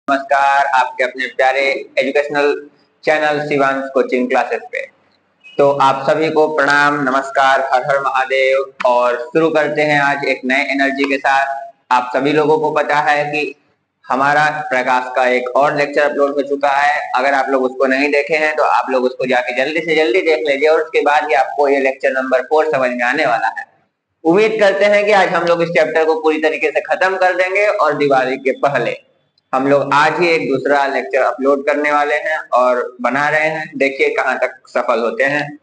नमस्कार आपके अपने प्यारे educational channel Shivansh coaching classes पे। तो आप सभी को प्रणाम, नमस्कार, हर हर महादेव। और शुरू करते हैं आज एक नए एनर्जी के साथ। आप सभी लोगों को पता है कि हमारा प्रकाश का एक और लेक्चर अपलोड हो चुका है। अगर आप लोग उसको नहीं देखे हैं तो आप लोग उसको जाके जल्दी से जल्दी देख लीजिए और उसके बाद ही आपको ये लेक्चर नंबर 4 समझ में आने वाला है। उम्मीद करते हैं कि आज हम लोग इस चैप्टर को पूरी तरीके से खत्म कर देंगे और दिवाली के पहले हम लोग आज ही एक दूसरा लेक्चर अपलोड करने वाले हैं और बना रहे हैं। देखिए कहाँ तक सफल होते हैं।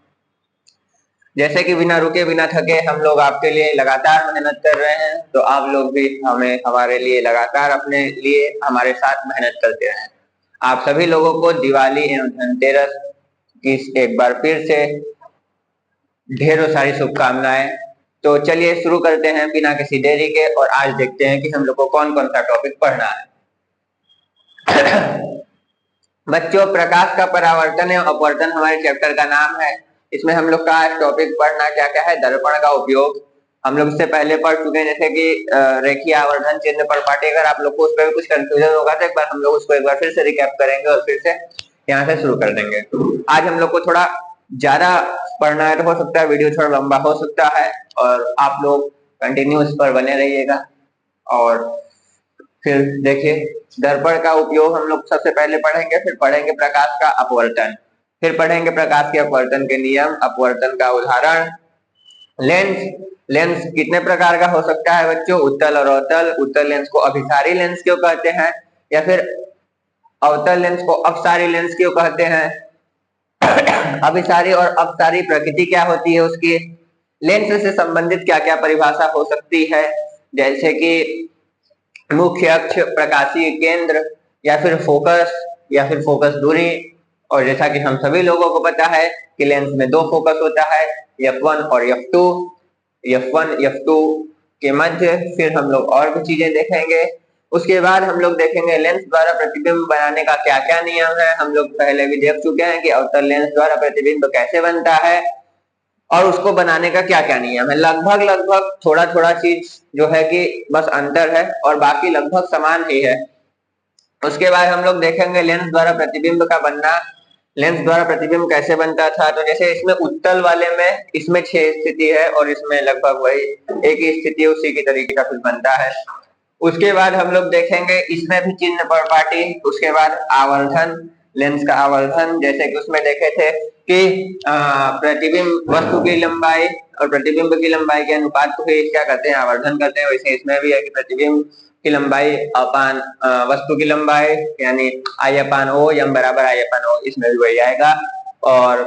जैसे कि बिना रुके बिना थके हम लोग आपके लिए लगातार मेहनत कर रहे हैं, तो आप लोग भी हमारे लिए लगातार अपने लिए हमारे साथ मेहनत करते रहें। आप सभी लोगों को दिवाली एवं धनतेरस की एक बार फिर से ढेरों सारी शुभकामनाएं। तो चलिए शुरू करते हैं बिना किसी देरी के, और आज देखते हैं कि हम लोग को कौन कौन सा टॉपिक पढ़ना है। बच्चों, प्रकाश का परावर्तन एवं अपवर्तन हमारे चैप्टर का नाम है। इसमें हम लोग का टॉपिक पढ़ना क्या क्या है? दर्पण का उपयोग। हम लोग इससे पहले पढ़ चुके हैं, जैसे कि रेखीय आवर्धन चिन्ह पर पाठी। अगर आप लोग को उस पर भी कुछ कंफ्यूजन होगा तो एक बार हम लोग उसको एक बार फिर से रिकैप करेंगे और फिर से यहाँ से शुरू कर देंगे। आज हम लोग को थोड़ा ज्यादा पढ़ना है, तो हो सकता है वीडियो थोड़ा लंबा हो सकता है, और आप लोग कंटिन्यू इस पर बने रहिएगा। और फिर देखिए, दर्पण का उपयोग हम लोग सबसे पहले पढ़ेंगे, फिर पढ़ेंगे प्रकाश का अपवर्तन, फिर पढ़ेंगे प्रकाश के अपवर्तन के नियम, अपवर्तन का उदाहरण। लेंस लेंस कितने प्रकार का हो सकता है बच्चों? उत्तल और अवतल। उत्तल लेंस को अभिसारी लेंस क्यों कहते हैं, या फिर अवतल लेंस को अपसारी लेंस क्यों कहते हैं? अभिसारी और अपसारी प्रकृति क्या होती है उसकी? लेंस से संबंधित क्या क्या परिभाषा हो सकती है, जैसे कि मुख्य अक्ष, प्रकाशीय केंद्र, या फिर फोकस दूरी। और जैसा कि हम सभी लोगों को पता है कि लेंस में दो फोकस होता है, f1 और f2। f1 f2 के मध्य फिर हम लोग और भी चीजें देखेंगे। उसके बाद हम लोग देखेंगे लेंस द्वारा प्रतिबिंब बनाने का क्या क्या नियम है। हम लोग पहले भी देख चुके हैं कि अवतल लेंस द्वारा प्रतिबिंब कैसे बनता है और उसको बनाने का क्या क्या नियम है। लगभग थोड़ा थोड़ा चीज जो है कि बस अंतर है, और बाकी लगभग समान ही है। उसके बाद हम लोग देखेंगे लेंस द्वारा प्रतिबिंब का बनना। लेंस द्वारा प्रतिबिंब कैसे बनता था, तो जैसे इसमें उत्तल वाले में इसमें 6 स्थिति है और इसमें लगभग वही एक ही स्थिति उसी की तरीके का कुछ बनता है। उसके बाद हम लोग देखेंगे इसमें भी चिन्ह परिपाटी। उसके बाद आवर्धन, लेंस का आवर्धन, जैसे कि उसमें देखे थे कि प्रतिबिंब वस्तु की लंबाई और प्रतिबिंब की लंबाई के अनुपात को ही क्या करते हैं? आवर्धन करते हैं। वैसे इसमें भी है कि प्रतिबिंब की लंबाई अपान वस्तु की लंबाई, यानी I/O, m बराबर I/O, इसमें भी वही आएगा। और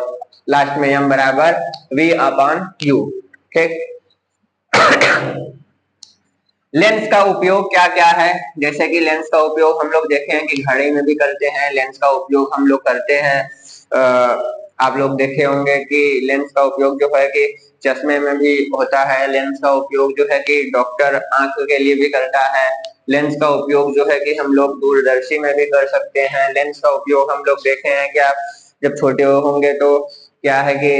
लास्ट में m बराबर V/U। ठीक। लेंस का उपयोग क्या क्या है, जैसे कि लेंस का उपयोग हम लोग देखे हैं कि घड़ी में भी करते हैं। लेंस का उपयोग हम लोग करते हैं, आप लोग देखे होंगे कि लेंस का उपयोग जो है कि चश्मे में भी होता है। लेंस का उपयोग जो है कि डॉक्टर आंख के लिए भी करता है। लेंस का उपयोग जो है कि हम लोग दूरदर्शी में भी कर सकते हैं। लेंस का उपयोग हम लोग देखे हैं कि आप जब छोटे होंगे तो क्या है कि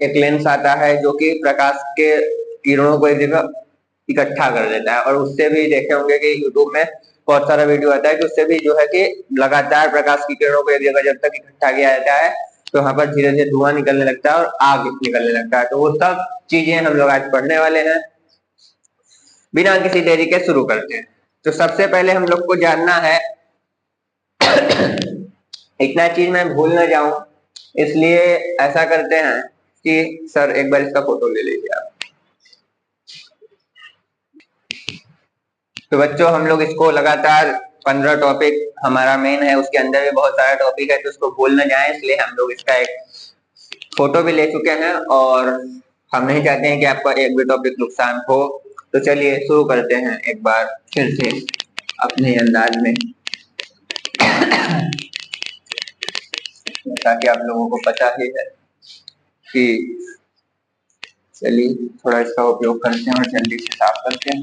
एक लेंस आता है जो कि प्रकाश के किरणों को एक जगह इकट्ठा कर देता है, और उससे भी देखे होंगे कि यूट्यूब में बहुत सारा वीडियो आता है कि उससे भी जो है कि लगातार प्रकाश की किरणों को एक जगह जब तक इकट्ठा किया जाता है तो वहां पर धीरे धीरे धुआं निकलने लगता है और आग निकलने लगता है। तो वो सब चीजें हम लोग आज पढ़ने वाले हैं। बिना किसी देरी के शुरू करते हैं। तो सबसे पहले हम लोग को जानना है, इतना चीज मैं भूल न जाऊं इसलिए ऐसा करते हैं कि सर एक बार इसका फोटो ले लीजिए आप। तो बच्चों, हम लोग इसको लगातार 15 टॉपिक हमारा मेन है, उसके अंदर भी बहुत सारा टॉपिक है, तो उसको भूल न जाए इसलिए हम लोग इसका एक फोटो भी ले चुके हैं, और हम नहीं चाहते हैं कि आपका एक भी टॉपिक नुकसान हो। तो चलिए शुरू करते हैं एक बार फिर से अपने अंदाज में, ताकि आप लोगों को पता ही है कि चलिए थोड़ा इसका उपयोग करते हैं और जल्दी से साफ करते हैं।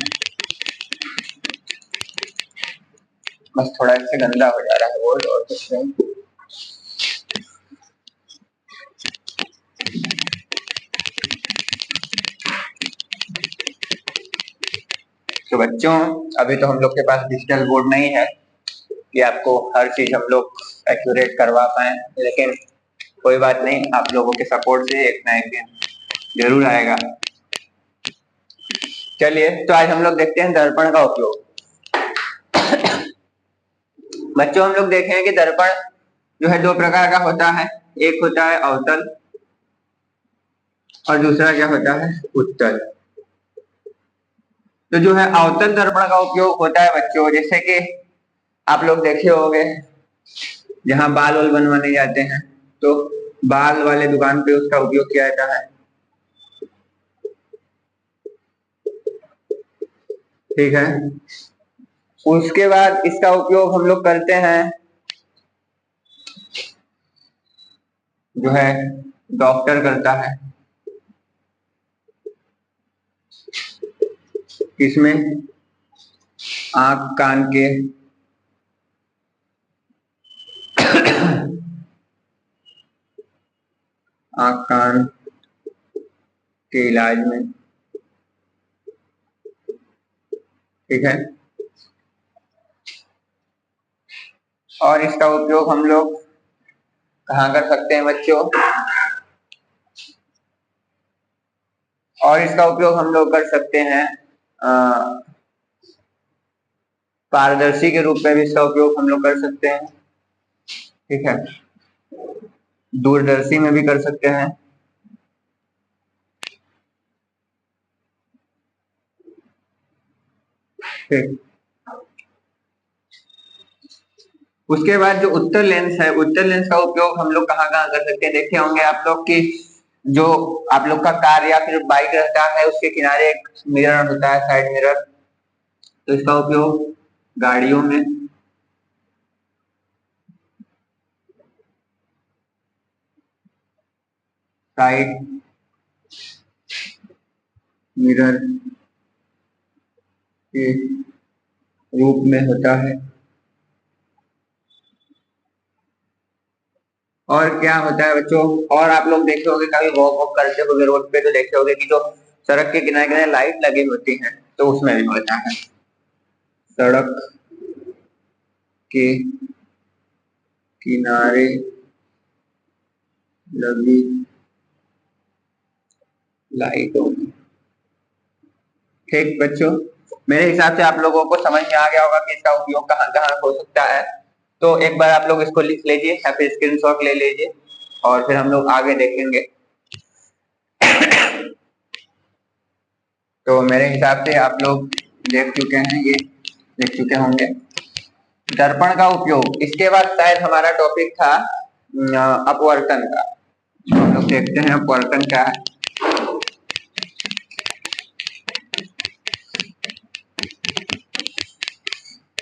बस थोड़ा इससे गंदा हो जा रहा है बोर्ड, और कुछ नहीं। तो बच्चों, अभी तो हम लोग के पास डिजिटल बोर्ड नहीं है कि आपको हर चीज हम लोग एक्यूरेट करवा पाए, लेकिन कोई बात नहीं, आप लोगों के सपोर्ट से एक ना एक दिन जरूर आएगा। चलिए, तो आज हम लोग देखते हैं दर्पण का उपयोग। बच्चों, हम लोग देखें कि दर्पण जो है दो प्रकार का होता है, एक होता है अवतल और दूसरा क्या होता है, उत्तल। तो जो है अवतल दर्पण का उपयोग होता है बच्चों, जैसे कि आप लोग देखे होंगे जहां बाल वाल बनवाने जाते हैं तो बाल वाले दुकान पे उसका उपयोग किया जाता है, ठीक है। उसके बाद इसका उपयोग हम लोग करते हैं जो है डॉक्टर करता है, इसमें आंख कान के आंख कान के इलाज में, ठीक है। और इसका उपयोग हम लोग कहाँ कर सकते हैं बच्चों, और इसका उपयोग हम लोग कर सकते हैं पारदर्शी के रूप में भी इसका उपयोग हम लोग कर सकते हैं, ठीक है। दूरदर्शी में भी कर सकते हैं, ठीक। उसके बाद जो उत्तर लेंस है, उत्तर लेंस का उपयोग हम लोग कहाँ कहाँ कर सकते हैं, देखे होंगे आप लोग कि जो आप लोग का कार या फिर बाइक रहता है उसके किनारे एक मिरर होता है, साइड मिरर, तो इसका उपयोग गाड़ियों में, साइड मिरर के रूप में होता है। और क्या होता है बच्चों, और आप लोग देखे होंगे कभी वॉक वॉक करते हुए रोड पे तो देखे होंगे कि जो सड़क के किनारे किनारे लाइट लगी होती है, तो उसमें भी होता है सड़क के किनारे लगी लाइटों में, ठीक बच्चों। मेरे हिसाब से आप लोगों को समझ में आ गया होगा कि इसका उपयोग कहाँ कहाँ हो सकता है। तो एक बार आप लोग इसको लिख लीजिए या फिर स्क्रीनशॉट ले लीजिए और फिर हम लोग आगे देखेंगे। तो मेरे हिसाब से आप लोग देख चुके हैं, ये देख चुके होंगे दर्पण का उपयोग। इसके बाद शायद हमारा टॉपिक था अपवर्तन का, तो हम लोग देखते हैं अपवर्तन क्या है।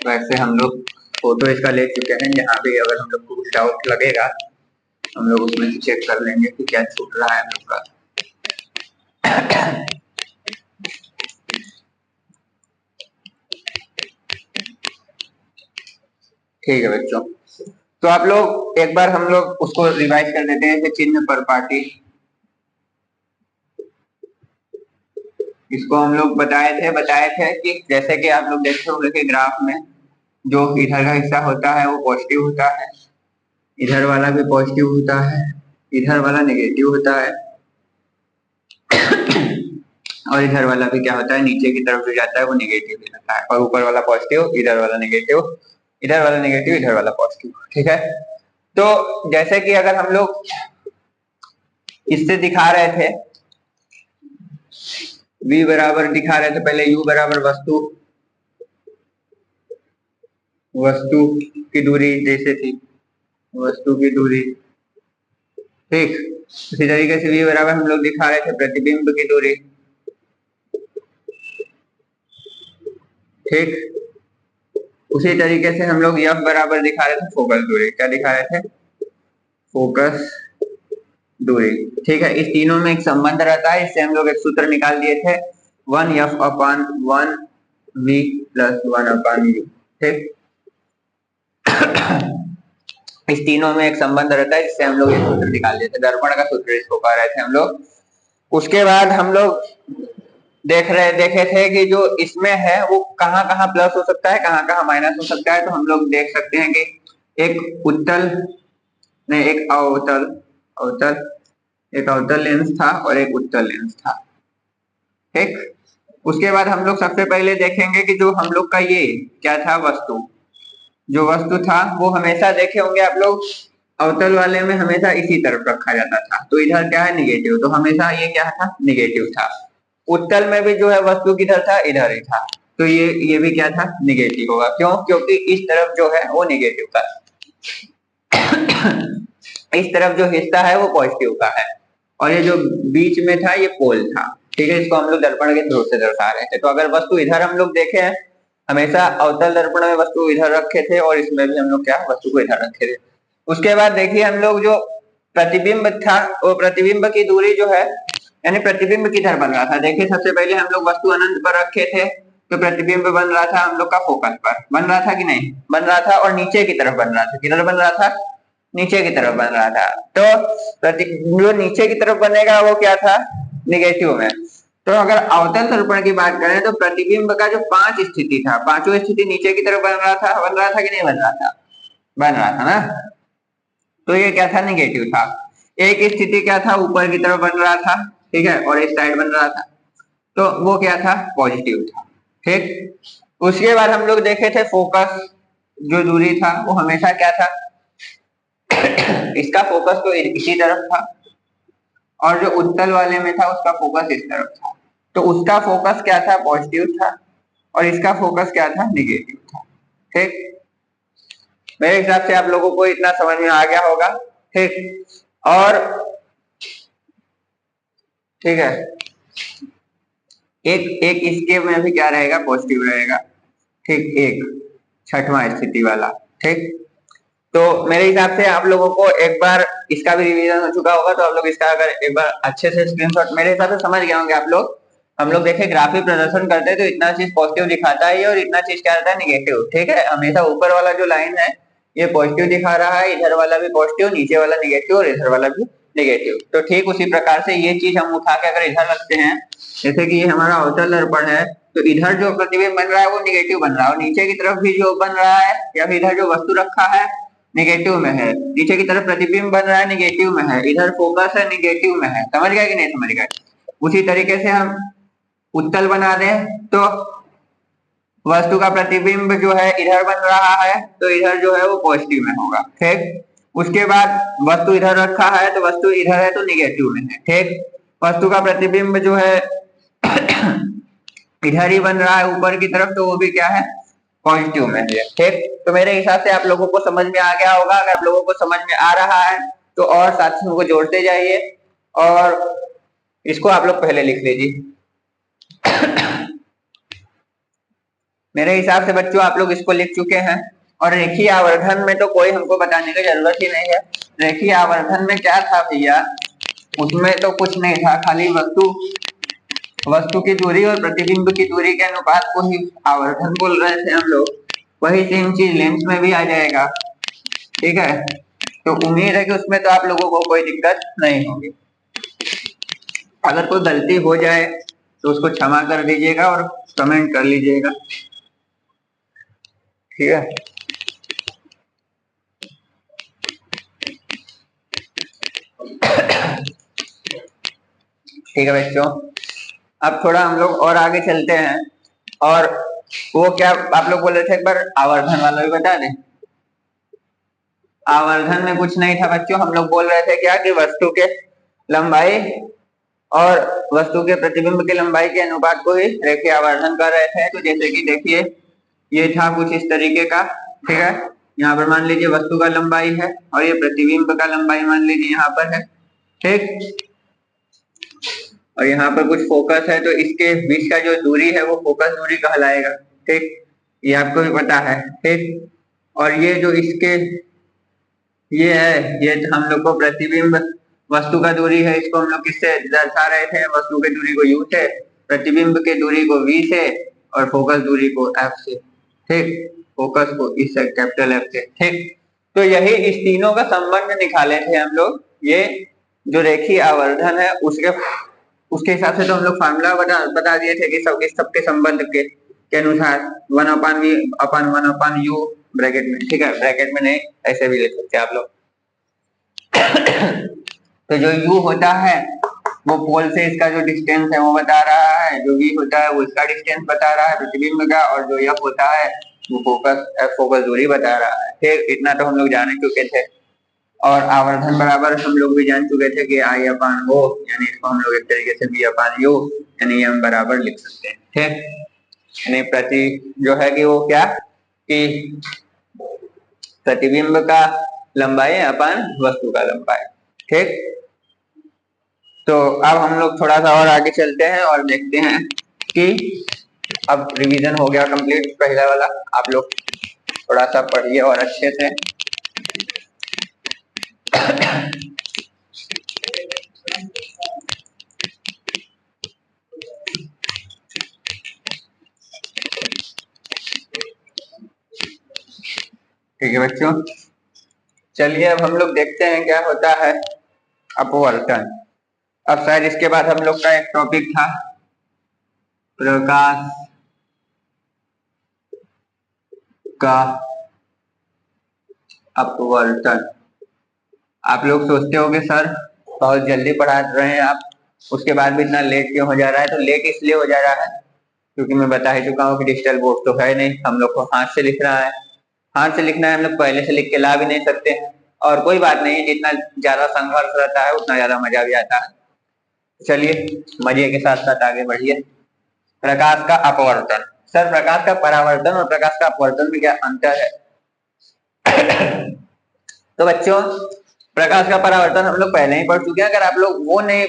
वैसे हम लोग फोटो इसका ले चुके हैं, यहाँ पे अगर हम लोग को कुछ डाउट लगेगा हम लोग उसमें से चेक कर लेंगे कि क्या छूट रहा है हम लोग का। ठीक है बच्चों, तो आप लोग एक बार हम लोग उसको रिवाइज कर देते हैं, चिन्ह पर पाटी। इसको हम लोग बताए थे कि जैसे कि आप लोग देखते होंगे कि ग्राफ में जो इधर का हिस्सा होता है वो पॉजिटिव होता है, इधर वाला भी पॉजिटिव होता है, इधर वाला नेगेटिव होता है और इधर वाला भी क्या होता है, नीचे की तरफ जो जाता है वो नेगेटिव रहता है, और ऊपर वाला पॉजिटिव, इधर वाला नेगेटिव, इधर वाला नेगेटिव, इधर वाला पॉजिटिव, ठीक है। तो जैसे कि अगर हम लोग इससे दिखा रहे थे v बराबर दिखा रहे थे, पहले u बराबर वस्तु की दूरी जैसे थी, वस्तु की दूरी, ठीक। इसी तरीके से v बराबर हम लोग दिखा रहे थे प्रतिबिंब की दूरी, ठीक। उसी तरीके से हम लोग f बराबर दिखा रहे थे फोकस दूरी, क्या दिखा रहे थे, फोकस दूरी, ठीक है। इस तीनों में एक संबंध रहता है, इससे हम लोग एक सूत्र निकाल दिए थे 1f/1v + 1/u, ठीक। इस तीनों में एक संबंध रहता है, जिससे हम लोग ये सूत्र निकाल दिए थे, दर्पण का सूत्र इसको कह रहे थे हम लोग। उसके बाद हम लोग देखे थे कि जो इसमें है वो कहाँ कहाँ प्लस हो सकता है, कहाँ कहाँ माइनस हो सकता है। तो हम लोग देख सकते हैं कि एक उत्तल नहीं एक अवतल अवतल एक अवतल लेंस था और एक उत्तल लेंस था। ठीक, उसके बाद हम लोग सबसे पहले देखेंगे कि जो हम लोग का ये क्या था, वस्तु, जो वस्तु था वो हमेशा देखे होंगे आप लोग, अवतल वाले में हमेशा इसी तरफ रखा जाता था, तो इधर क्या है, निगेटिव, तो हमेशा ये क्या था, निगेटिव था। उत्तल में भी जो है वस्तु किधर था, इधर ही था, तो ये भी क्या था, निगेटिव होगा। क्यों? क्योंकि इस तरफ जो है वो निगेटिव का, इस तरफ जो हिस्सा है वो पॉजिटिव का है, और ये जो बीच में था ये पोल था। ठीक है, इसको हम लोग दर्पण के थ्रू से दर्शा रहे थे। तो अगर वस्तु इधर हम लोग देखे हैं, हमेशा अवतल दर्पण में वस्तु इधर रखे थे और इसमें भी हम लोग क्या, वस्तु को इधर रखे थे। उसके बाद देखिए हम लोग जो प्रतिबिंब था, वो प्रतिबिंब की दूरी जो है, यानी प्रतिबिंब किधर बन रहा था, देखिए सबसे पहले हम लोग वस्तु अनंत पर रखे थे, तो प्रतिबिंब बन रहा था हम लोग का फोकस पर, बन रहा था कि नहीं, बन रहा था, और नीचे की तरफ बन रहा था, किधर बन रहा था, नीचे की तरफ बन रहा था। तो जो नीचे की तरफ बनेगा वो क्या था, निगेटिव में। तो अगर अवतल दर्पण की बात करें तो प्रतिबिंब का जो 5 स्थिति था, पांचों स्थिति नीचे की तरफ बन रहा था कि नहीं बन रहा था, बन रहा था ना, तो ये क्या था, निगेटिव था। एक स्थिति क्या था, ऊपर की तरफ बन रहा था, ठीक है, और इस साइड बन रहा था, तो वो क्या था, पॉजिटिव था। ठीक, उसके बाद हम लोग देखे थे फोकस, जो दूरी था वो हमेशा क्या था, इसका फोकस तो इसी तरफ था, और जो उत्तल वाले में था उसका फोकस इस तरफ था, तो उसका फोकस क्या था, पॉजिटिव था, और इसका फोकस क्या था, निगेटिव था। ठीक, मेरे हिसाब से आप लोगों को इतना समझ में आ गया होगा। ठीक, और ठीक है, एक एक इसके में भी क्या रहेगा, पॉजिटिव रहेगा। ठीक, एक छठवां स्थिति वाला। ठीक, तो मेरे हिसाब से आप लोगों को एक बार इसका भी रिवीजन हो चुका होगा, तो आप लोग इसका अगर एक बार अच्छे से स्क्रीनशॉट, मेरे हिसाब से समझ गए होंगे आप लोग। हम लोग देखे ग्राफिक प्रदर्शन करते हैं तो इतना चीज पॉजिटिव दिखाता है और इतना चीज क्या रहता है, निगेटिव। ठीक है, हमेशा ऊपर वाला जो लाइन है ये पॉजिटिव दिखा रहा है, इधर वाला भी पॉजिटिव, नीचे वाला निगेटिव, और इधर वाला भी निगेटिव। तो ठीक उसी प्रकार से ये चीज हम उठा के अगर इधर रखते हैं, जैसे कि ये हमारा अवतल दर्पण है, तो इधर जो प्रतिबिंब बन रहा है वो निगेटिव बन रहा है, और नीचे की तरफ भी जो बन रहा है या फिर इधर जो वस्तु रखा है निगेटिव में है, नीचे की तरफ प्रतिबिंब बन रहा है निगेटिव में है, इधर फोकस है निगेटिव में है। समझ गए कि नहीं समझ गए? उसी तरीके से हम उत्तल बना दें तो वस्तु का प्रतिबिंब जो है इधर बन रहा है, तो इधर जो है वो पॉजिटिव में होगा। ठीक, उसके बाद वस्तु इधर रखा है तो वस्तु इधर है तो निगेटिव में है। ठीक, वस्तु का प्रतिबिंब जो है इधर ही बन रहा है ऊपर की तरफ, तो वो भी क्या है, पॉजिटिव में है। ठीक, तो मेरे हिसाब से आप लोगों को समझ में आ गया होगा। अगर आप लोगों को समझ में आ रहा है तो और साथियों को जोड़ते जाइए, और इसको आप लोग पहले लिख लीजिए। मेरे हिसाब से बच्चों आप लोग इसको लिख चुके हैं। और रेखीय आवर्धन में तो कोई हमको बताने की जरूरत ही नहीं है। रेखीय आवर्धन में क्या था भैया, उसमें तो कुछ नहीं था, खाली वस्तु की दूरी और प्रतिबिंब की दूरी के अनुपात को ही आवर्धन बोल रहे थे हम लोग। वही सेम चीज लेंस में भी आ जाएगा। ठीक है, तो उम्मीद है कि उसमें तो आप लोगों को कोई दिक्कत नहीं होगी। अगर कोई गलती हो जाए तो उसको क्षमा कर दीजिएगा और कमेंट कर लीजिएगा। ठीक है, ठीक है बच्चों, अब थोड़ा हम लोग और आगे चलते हैं। और वो क्या आप लोग बोल रहे थे, एक बार आवर्धन वाला भी बता दें। आवर्धन में कुछ नहीं था बच्चों, हम लोग बोल रहे थे क्या कि वस्तु के लंबाई और वस्तु के प्रतिबिंब की लंबाई के अनुपात को ही रेखीय आवर्धन कर रहे थे। तो जैसे कि देखिए ये था कुछ इस तरीके का। ठीक है, यहाँ पर मान लीजिए वस्तु का लंबाई है और ये प्रतिबिंब का लंबाई मान लीजिए यहाँ पर है। ठीक, और यहाँ पर कुछ फोकस है, तो इसके बीच का जो दूरी है वो फोकस दूरी कहलाएगा। ठीक, ये आपको भी पता है। ठीक, और ये जो इसके ये है, ये हम लोग को प्रतिबिंब वस्तु का दूरी है, इसको हम लोग किससे दर्शा रहे थे, वस्तु की दूरी को u से, प्रतिबिंब की दूरी को v से, और फोकस दूरी को f से। ठीक, फोकस को इस कैपिटल F से। ठीक, तो यही इस तीनों का संबंध निकाले थे हम लोग। ये जो रेखीय आवर्धन है उसके उसके हिसाब से तो हम लोग फार्मूला बता दिए थे कि इस सबके संबंध के अनुसार 1/v/1/u ब्रैकेट में, ठीक है, ब्रैकेट में नहीं, ऐसे भी लिख सकते हैं आप लोग। तो जो u होता है वो पोल से इसका जो डिस्टेंस है वो बता रहा है, जो v होता है वो इसका डिस्टेंस बता रहा है प्रतिबिंब का, और जो f होता है वो फोकस दूरी बता रहा है। ठीक, इतना तो हम लोग जान चुके थे। और आवर्धन बराबर हम लोग भी जान चुके थे कि I/O, यानी इसको हम लोग एक तरीके से V/U यानी m बराबर लिख सकते हैं। ठीक, यानी प्रति जो है कि वो क्या कि प्रतिबिंब का लंबाई अपन वस्तु का लंबाई। ठीक, तो अब हम लोग थोड़ा सा और आगे चलते हैं और देखते हैं कि अब रिवीजन हो गया कंप्लीट पहला वाला, आप लोग थोड़ा सा पढ़िए और अच्छे से। ठीक है बच्चों, चलिए अब हम लोग देखते हैं क्या होता है अपवर्तन। अब शायद इसके बाद हम लोग का एक टॉपिक था प्रकाश का अपवर्तन। आप लोग सोचते हो कि सर बहुत जल्दी पढ़ा रहे हैं आप, उसके बाद भी इतना लेट क्यों हो जा रहा है? तो लेट इसलिए हो जा रहा है क्योंकि मैं बता ही चुका हूँ कि डिजिटल बोर्ड तो है नहीं, हम लोग को हाथ से लिखना है। हाथ से लिखना है, हम लोग पहले से लिख के ला भी नहीं सकते हैं, और कोई बात नहीं, जितना ज्यादा संघर्ष रहता है उतना ज्यादा मजा भी आता है। चलिए मजे के साथ साथ आगे बढ़िए। प्रकाश का अपवर्तन। सर प्रकाश का परावर्तन और प्रकाश का अपवर्तन में क्या अंतर है? तो बच्चों प्रकाश का परावर्तन हम लोग पहले ही पढ़ चुके हैं, अगर आप लोग वो नहीं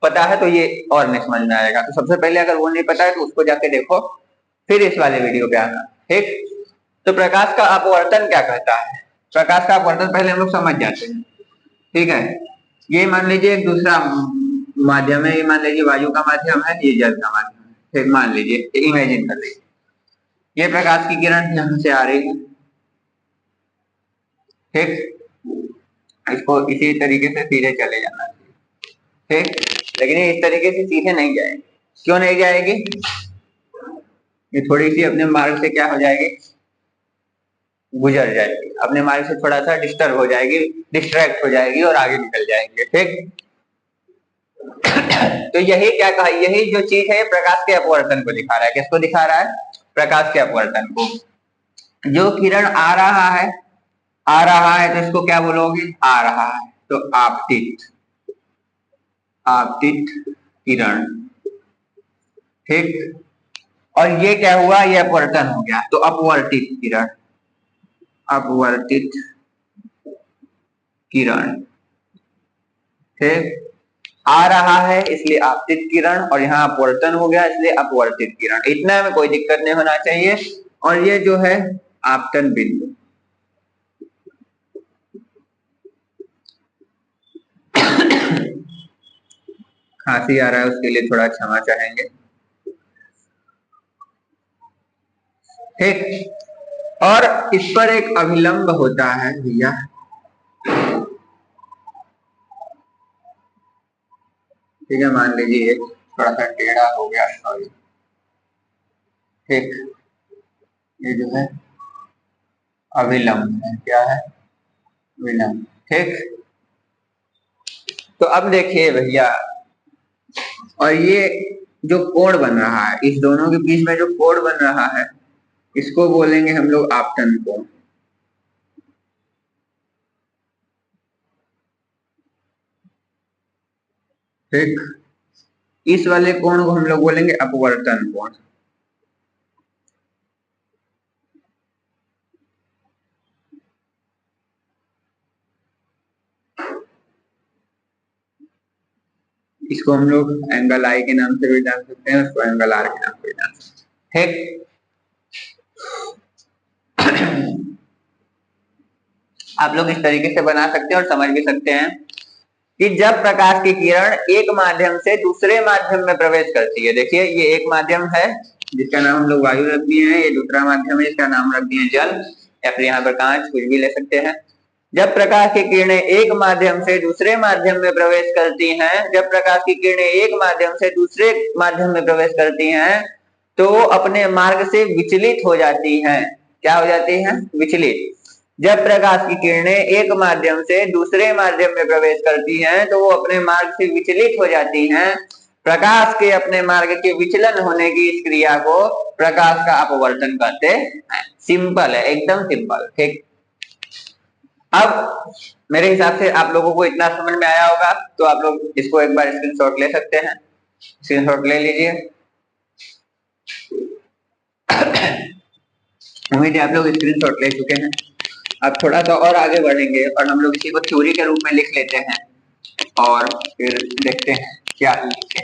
पता है तो ये और नहीं समझ में आएगा। तो सबसे पहले अगर वो नहीं पता है तो उसको जाके देखो, फिर इस वाले वीडियो पे आना। ठीक, तो प्रकाश का अपवर्तन क्या कहता है? प्रकाश का अपवर्तन पहले हम लोग समझ जाते हैं। ठीक है, ये मान लीजिए एक दूसरा माध्यम है, ये मान लीजिए वायु का माध्यम है, ये जल का माध्यम है। फिर मान लीजिए, इमेजिन कर लीजिए ये प्रकाश की किरण यहाँ से आ रही है। ठीक, इसको इसी तरीके से सीधे चले जाना चाहिए। ठीक, लेकिन ये इस तरीके से सीधे नहीं जाएगी। क्यों नहीं जाएगी? ये थोड़ी सी अपने मार्ग से क्या हो जाएगी, गुजर जाएगी, अपने मार्ग से थोड़ा सा डिस्टर्ब हो जाएगी, डिस्ट्रैक्ट हो जाएगी और आगे निकल जाएंगे। ठीक, तो यही क्या कहा, यही जो चीज है प्रकाश के अपवर्तन को दिखा रहा है। किसको दिखा रहा है? प्रकाश के अपवर्तन को। जो किरण आ रहा है तो इसको क्या बोलोगे? आ रहा है, तो आपतित किरण। ठीक, और ये क्या हुआ, ये अपवर्तन हो गया, तो अपवर्तित किरण, अपवर्तित किरण। ठीक, आ रहा है इसलिए आपतित किरण, और यहाँ अपवर्तन हो गया इसलिए अपवर्तित किरण। इतना में कोई दिक्कत नहीं होना चाहिए। और ये जो है आपतन बिंदु, खांसी आ रहा है उसके लिए थोड़ा क्षमा चाहेंगे। ठीक, और इस पर एक अभिलंब होता है भैया, ठीक है, मान लीजिए थोड़ा सा टेढ़ा हो गया, सॉरी। ठीक, ये जो है अभिलंब है, क्या है? अभिलंब। ठीक, तो अब देखिए भैया, और ये जो कोण बन रहा है, इस दोनों के बीच में जो कोण बन रहा है इसको बोलेंगे हम लोग आपतन कोण। ठीक, इस वाले कोण को हम लोग बोलेंगे अपवर्तन कोण। इसको हम लोग एंगल आई के नाम से भी जान सकते हैं, उसको एंगल आर के नाम से भी जान सकते हैं। ठीक, आप लोग इस तरीके से बना सकते हैं और समझ भी सकते हैं कि जब प्रकाश की किरण एक माध्यम से दूसरे माध्यम में प्रवेश करती है, देखिए ये एक माध्यम है जिसका नाम हम लोग वायु रख दिए हैं, ये दूसरा माध्यम है जिसका नाम रख दिए जल, या फिर यहाँ पर कांच, कुछ भी ले सकते हैं। जब प्रकाश की किरणें एक माध्यम से दूसरे माध्यम में प्रवेश करती हैं, जब प्रकाश की किरणें एक माध्यम से दूसरे माध्यम में प्रवेश करती हैं तो अपने मार्ग से विचलित हो जाती हैं। क्या हो जाती हैं? विचलित। जब प्रकाश की किरणें एक माध्यम से दूसरे माध्यम में प्रवेश करती हैं तो वो अपने मार्ग से विचलित हो जाती हैं। प्रकाश के अपने मार्ग के विचलन होने की इस क्रिया को प्रकाश का अपवर्तन कहते हैं। सिंपल है, एकदम सिंपल। ठीक, अब मेरे हिसाब से आप लोगों को इतना समझ में आया होगा, तो आप लोग इसको एक बार स्क्रीनशॉट ले सकते हैं। स्क्रीनशॉट ले लीजिए। उम्मीद है आप लोग स्क्रीनशॉट ले चुके हैं। अब थोड़ा सा और आगे बढ़ेंगे और हम लोग इसी को थ्योरी के रूप में लिख लेते हैं और फिर देखते हैं क्या लिखे।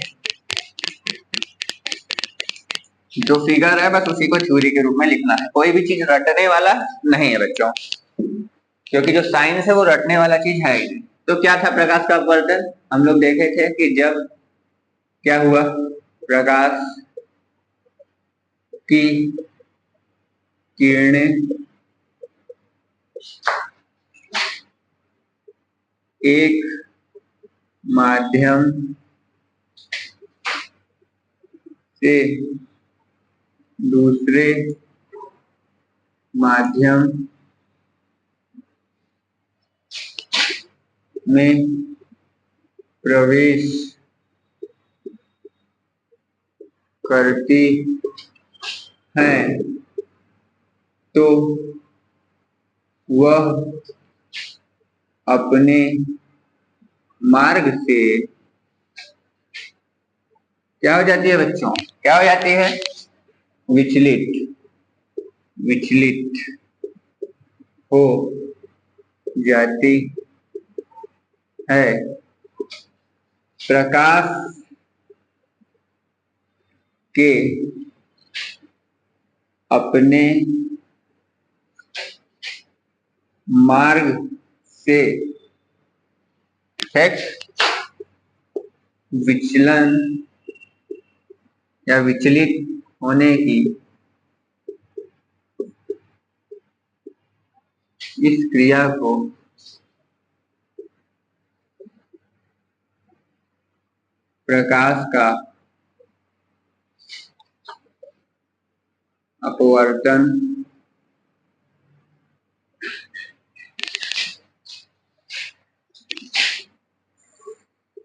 जो फिगर है बस उसी को थ्योरी के रूप में लिखना है, कोई भी चीज रटने वाला नहीं है बच्चों, क्योंकि जो साइंस है वो रटने वाला चीज है ही नहीं। तो क्या था प्रकाश का अपवर्तन? हम लोग देखे थे कि जब क्या हुआ, प्रकाश की किरणें एक माध्यम से दूसरे माध्यम में प्रवेश करती हैं तो वह अपने मार्ग से क्या हो जाती है बच्चों? क्या हो जाती है? विचलित। विचलित हो जाती है। प्रकाश के अपने मार्ग से विचलन या विचलित होने की इस क्रिया को प्रकाश का अपवर्तन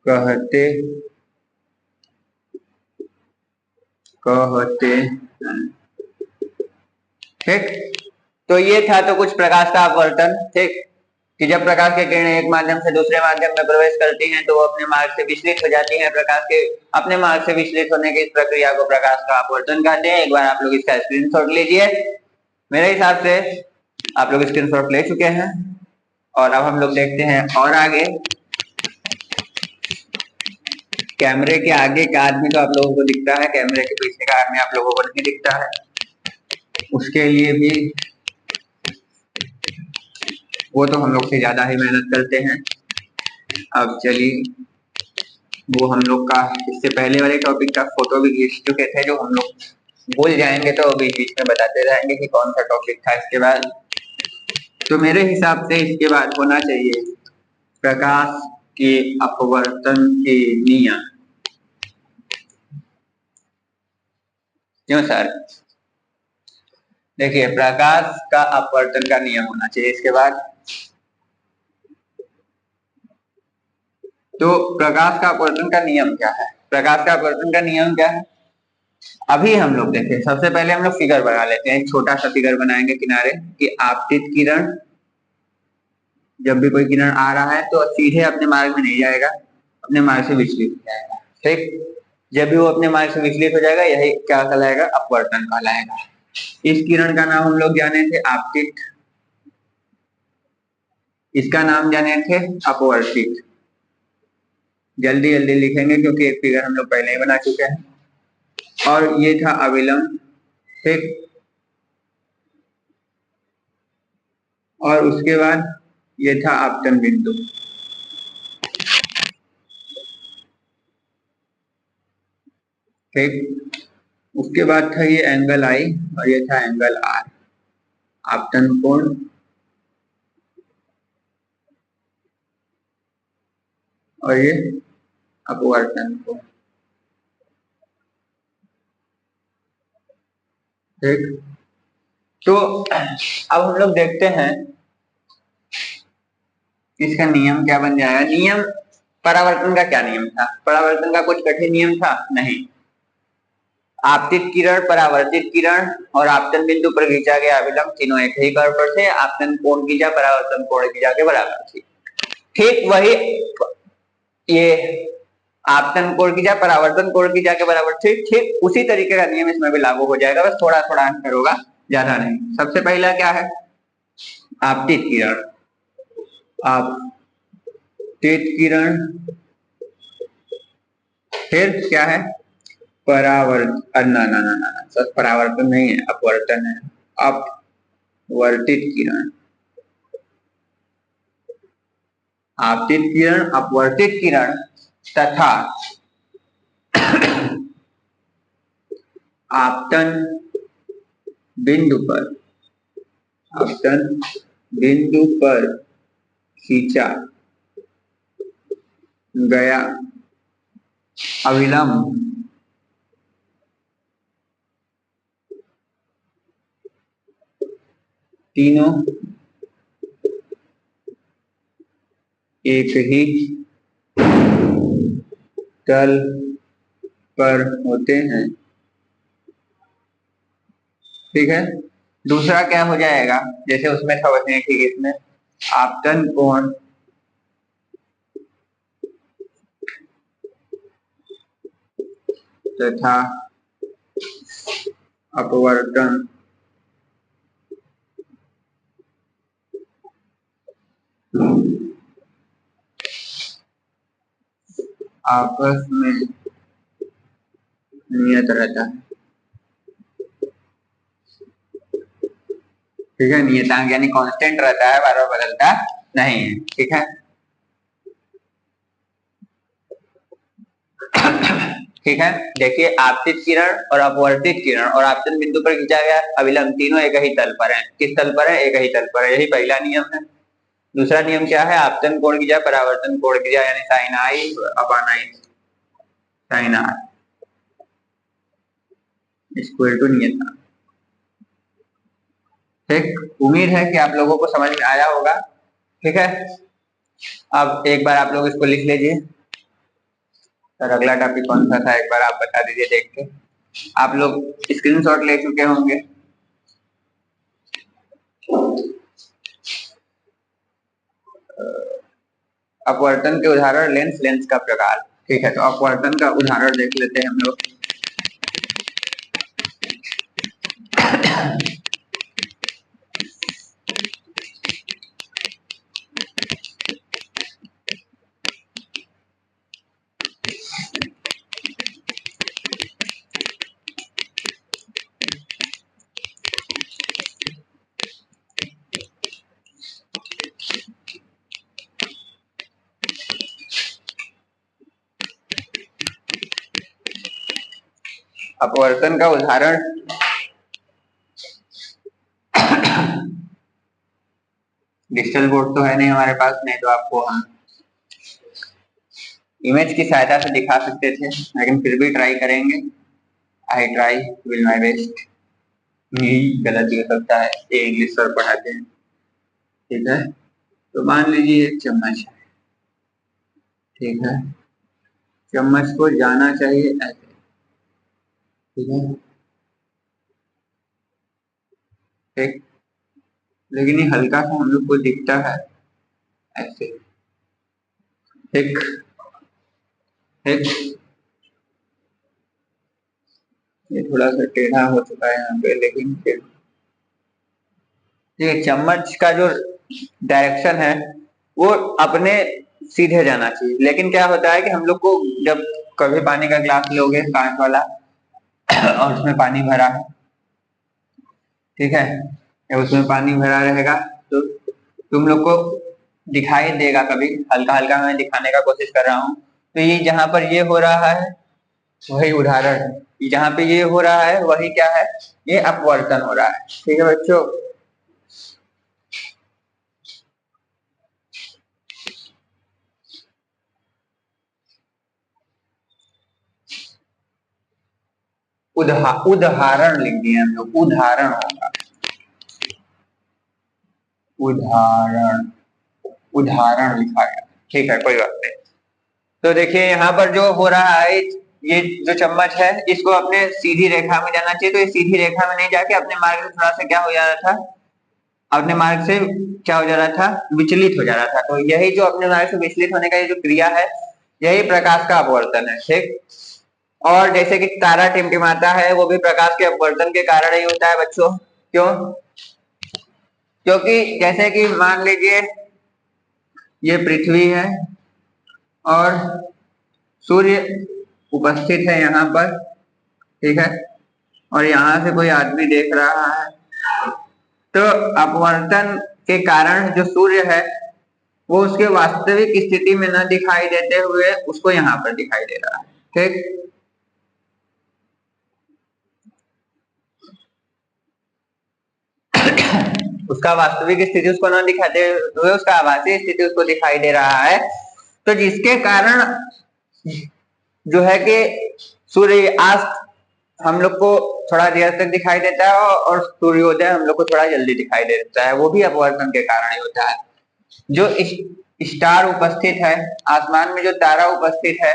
कहते हैं। ठीक, तो ये था तो कुछ प्रकाश का अपवर्तन। ठीक, कि जब प्रकाश की किरणें एक माध्यम से दूसरे माध्यम में प्रवेश करती हैं तो वो अपने मार्ग से विचलित हो जाती हैं। प्रकाश के अपने मार्ग से विचलित होने की इस प्रक्रिया को प्रकाश का अपवर्तन कहते हैं। एक बार आप लोग इसका स्क्रीनशॉट लीजिए। मेरे हिसाब से आप लोग स्क्रीनशॉट ले चुके हैं और अब हम लोग देखते हैं और आगे। कैमरे के आगे का आदमी तो आप लोगों को दिखता है, कैमरे के पीछे का आदमी आप लोगों को नहीं दिखता है। उसके लिए भी वो तो हम लोग से ज्यादा ही मेहनत करते हैं। अब चलिए, वो हम लोग का इससे पहले वाले टॉपिक का फोटो भी खींच चुके थे, जो हम लोग भूल जाएंगे तो अभी बीच में बताते रहेंगे कि कौन सा टॉपिक था इसके बाद। तो मेरे हिसाब से इसके बाद होना चाहिए प्रकाश के अपवर्तन के नियम। क्यों सर? देखिए, प्रकाश का अपवर्तन का नियम होना चाहिए इसके बाद। तो प्रकाश का अपवर्तन का नियम क्या है? प्रकाश का अपवर्तन का नियम क्या है अभी हम लोग देखें। सबसे पहले हम लोग फिगर बना लेते हैं, एक छोटा सा फिगर बनाएंगे किनारे कि आपतित किरण, जब भी कोई किरण आ रहा है तो सीधे अपने मार्ग में नहीं जाएगा, अपने मार्ग से विचलित हो जाएगा। ठीक, जब भी वो अपने मार्ग से विचलित हो जाएगा यही क्या कहलाएगा? अपवर्तन कहलाएगा। इस किरण का नाम हम लोग जाने थे आपतित, इसका नाम जाने थे अपवर्तित। जल्दी जल्दी लिखेंगे क्योंकि एक फिगर हम लोग पहले ही बना चुके हैं। और ये था अविलंब। ठीक, और उसके बाद ये था आपतन बिंदु। ठीक, उसके बाद था ये एंगल आई और ये था एंगल आर, आपतन कोण और ये अपवर्तन को। ठीक, तो अब हम लोग देखते हैं इसका नियम क्या बन जाएगा। नियम परावर्तन का क्या नियम था? परावर्तन का कुछ कठिन नियम था? नहीं। आपतित किरण, परावर्तित किरण और आपतन बिंदु पर खींचा गया अभिलंब तीनों एक ही कर्व पर थे। आपतन कोण की जा परावर्तन कोण की जा के बराबर थी। ठीक वही ये आपतन कोण की जा परावर्तन कोण की जा के बराबर थी। ठीक उसी तरीके का नियम इसमें भी लागू हो जाएगा, बस थोड़ा थोड़ा अंतर होगा, ज्यादा नहीं। सबसे पहला क्या है? आपतित किरण। आपतित किरण, फिर क्या है? परावर्तन, ना ना ना ना, सर परावर्तन नहीं है, अपवर्तन है। अपवर्तित किरण, आपतित किरण, अपवर्तित किरण तथा आपतन बिंदु पर, आपतन बिंदु पर खींचा गया अविलंब तीनों एक ही तल पर होते हैं। ठीक है, दूसरा क्या हो जाएगा? जैसे उसमें था वैसे ठीक है, इसमें आपतन कोण तथा अपवर्तन आपस में नियत रहता है। ठीक है, नियतांक यानी कांस्टेंट रहता है, बार बार बदलता नहीं है। ठीक है, ठीक है, देखिए आपतित किरण और अपवर्तित किरण और आपतन बिंदु पर खींचा गया अविलंब तीनों एक ही तल पर है। किस तल पर है? एक ही तल पर है। यही पहला नियम है। दूसरा नियम क्या है? आपतन कोण की जाए परावर्तन कोण की जाए, यानी sine i upon i sine r equal to नियतांक। ठीक, उम्मीद है कि आप लोगों को समझ में आया होगा। ठीक है, अब एक बार आप लोग इसको लिख लीजिए। सर अगला टॉपिक कौन सा था, एक बार आप बता दीजिए देख के। आप लोग स्क्रीनशॉट ले चुके होंगे। अपवर्तन के उदाहरण, लेंस, लेंस का प्रकार। ठीक है, तो अपवर्तन का उदाहरण देख लेते हैं हम लोग। अपवर्तन का उदाहरण डिजिटल बोर्ड तो है नहीं हमारे पास, नहीं तो आपको हम इमेज की सहायता से दिखा सकते थे, लेकिन फिर भी ट्राई करेंगे। I try will my best. यही गलत हो सकता है, ये इंग्लिश सर पढ़ाते हैं। ठीक है, तो मान लीजिए एक चम्मच है। ठीक है, चम्मच को जाना चाहिए ऐसे। ठीक है, ठीक, लेकिन ये हल्का सा हम लोग को दिखता है ऐसे। ठीक, ठीक, ये थोड़ा सा टेढ़ा हो चुका है यहाँ पे, लेकिन फिर ये चम्मच का जो डायरेक्शन है वो अपने सीधे जाना चाहिए, लेकिन क्या होता है कि हम लोग को जब कभी पानी का ग्लास लोगे कांच वाला और उसमें पानी भरा है, ठीक है, जब उसमें पानी भरा रहेगा तो तुम लोग को दिखाई देगा, कभी हल्का हल्का मैं दिखाने का कोशिश कर रहा हूँ। तो ये जहां पर ये हो रहा है वही उदाहरण है, जहां पे ये हो रहा है वही क्या है? ये अपवर्तन हो रहा है। ठीक है बच्चों, उदाहरण लिख दिए हम लोग, उदाहरण होगा, उदाहरण, उदाहरण लिखा गया, ठीक है कोई बात नहीं। तो देखिए यहाँ पर जो हो रहा है, ये जो चम्मच है इसको अपने सीधी रेखा में जाना चाहिए, तो ये सीधी रेखा में नहीं जाके अपने मार्ग से थोड़ा सा क्या हो जा रहा था, अपने मार्ग से क्या हो जा रहा था, विचलित हो जा रहा था। तो यही जो अपने मार्ग से विचलित होने का ये जो क्रिया है, यही प्रकाश का अपवर्तन है, ठीक। और जैसे कि तारा टिमटिमाता है, वो भी प्रकाश के अपवर्तन के कारण ही होता है बच्चों। क्यों? क्योंकि जैसे कि मान लीजिए ये पृथ्वी है और सूर्य उपस्थित है यहाँ पर, ठीक है, और यहाँ से कोई आदमी देख रहा है, तो अपवर्तन के कारण जो सूर्य है वो उसके वास्तविक स्थिति में न दिखाई देते हुए उसको यहाँ पर दिखाई दे रहा है, ठीक। उसका वास्तविक स्थिति उसको न दिखाते हुए उसका आभासी स्थिति उसको दिखाई दे रहा है, तो जिसके कारण जो है कि सूर्य अस्त हम लोग को थोड़ा देर तक दिखाई देता है और सूर्योदय हम लोग को थोड़ा जल्दी दिखाई देता है, वो भी अपवर्तन के कारण ही होता है। जो स्टार उपस्थित है आसमान में, जो तारा उपस्थित है,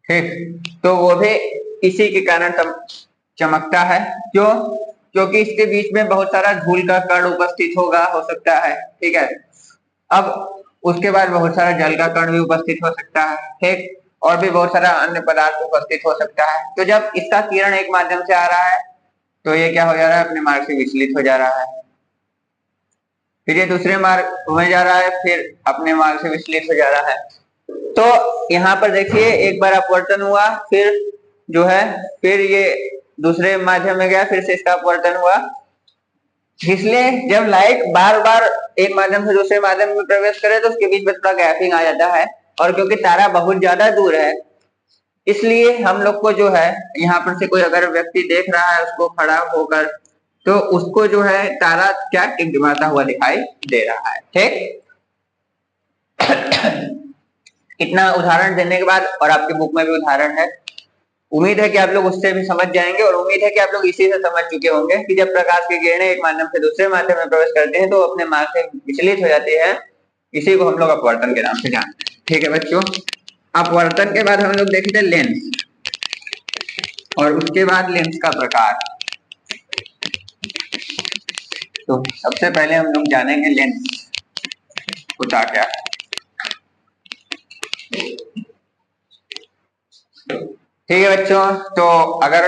ठीक, तो वो भी इसी के कारण चमकता है। क्यों? क्योंकि इसके बीच में बहुत सारा धूल का कण उपस्थित होगा, हो सकता है, ठीक है। अब उसके बाद बहुत सारा जल का कण भी उपस्थित हो सकता है, ठीक, और भी बहुत सारा अन्य पदार्थ उपस्थित हो सकता है। तो जब इसका किरण एक माध्यम से आ रहा है तो ये क्या हो जा रहा है, अपने मार्ग से विचलित हो जा रहा है, फिर ये दूसरे मार्ग में जा रहा है, फिर अपने मार्ग से विचलित हो जा रहा है। तो यहाँ पर देखिए एक बार अपवर्तन हुआ, फिर जो है फिर ये दूसरे माध्यम में गया, फिर से इसका अपवर्तन हुआ। इसलिए जब लाइट बार बार एक माध्यम से दूसरे माध्यम में प्रवेश करे तो उसके बीच में थोड़ा गैपिंग आ जाता है, और क्योंकि तारा बहुत ज्यादा दूर है इसलिए हम लोग को जो है यहाँ पर से कोई अगर व्यक्ति देख रहा है उसको खड़ा होकर, तो उसको जो है तारा क्या टिमटिमाता हुआ दिखाई दे रहा है, ठीक। इतना उदाहरण देने के बाद, और आपके बुक में भी उदाहरण है, उम्मीद है कि आप लोग उससे भी समझ जाएंगे, और उम्मीद है कि आप लोग इसी से समझ चुके होंगे कि जब प्रकाश की किरणें एक माध्यम से दूसरे माध्यम में प्रवेश करते हैं तो अपने मार्ग से विचलित हो जाती है। इसी को हम लोग अपवर्तन के नाम से जानते हैं, ठीक है बच्चों। अपवर्तन के बाद हम लोग देखे थे लेंस, और उसके बाद लेंस का प्रकार। तो सबसे पहले हम लोग जानेंगे लेंस होता क्या है। ठीक है बच्चों, तो अगर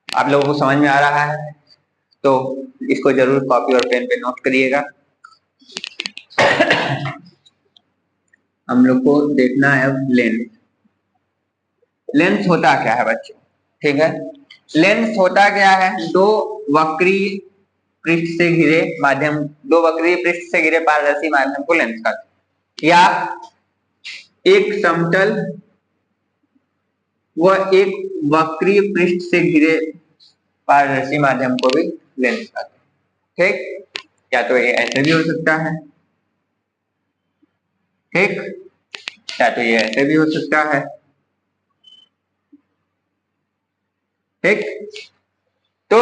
आप लोगों को समझ में आ रहा है तो इसको जरूर कॉपी और पेन पे नोट करिएगा। हम लोग को देखना है अब लेंस। लेंस होता क्या है बच्चों, ठीक है। लेंस होता क्या है, दो वक्रीय पृष्ठ से घिरे माध्यम, दो वक्रीय पृष्ठ से घिरे पारदर्शी माध्यम को लेंस कहते हैं, या एक समतल व एक वक्रीय पृष्ठ से घिरे पारदर्शी माध्यम को भी लेंस कहते हैं, ठीक। या तो ये ऐसे भी हो सकता है, ठीक, या तो ये ऐसे भी हो सकता है, ठीक। तो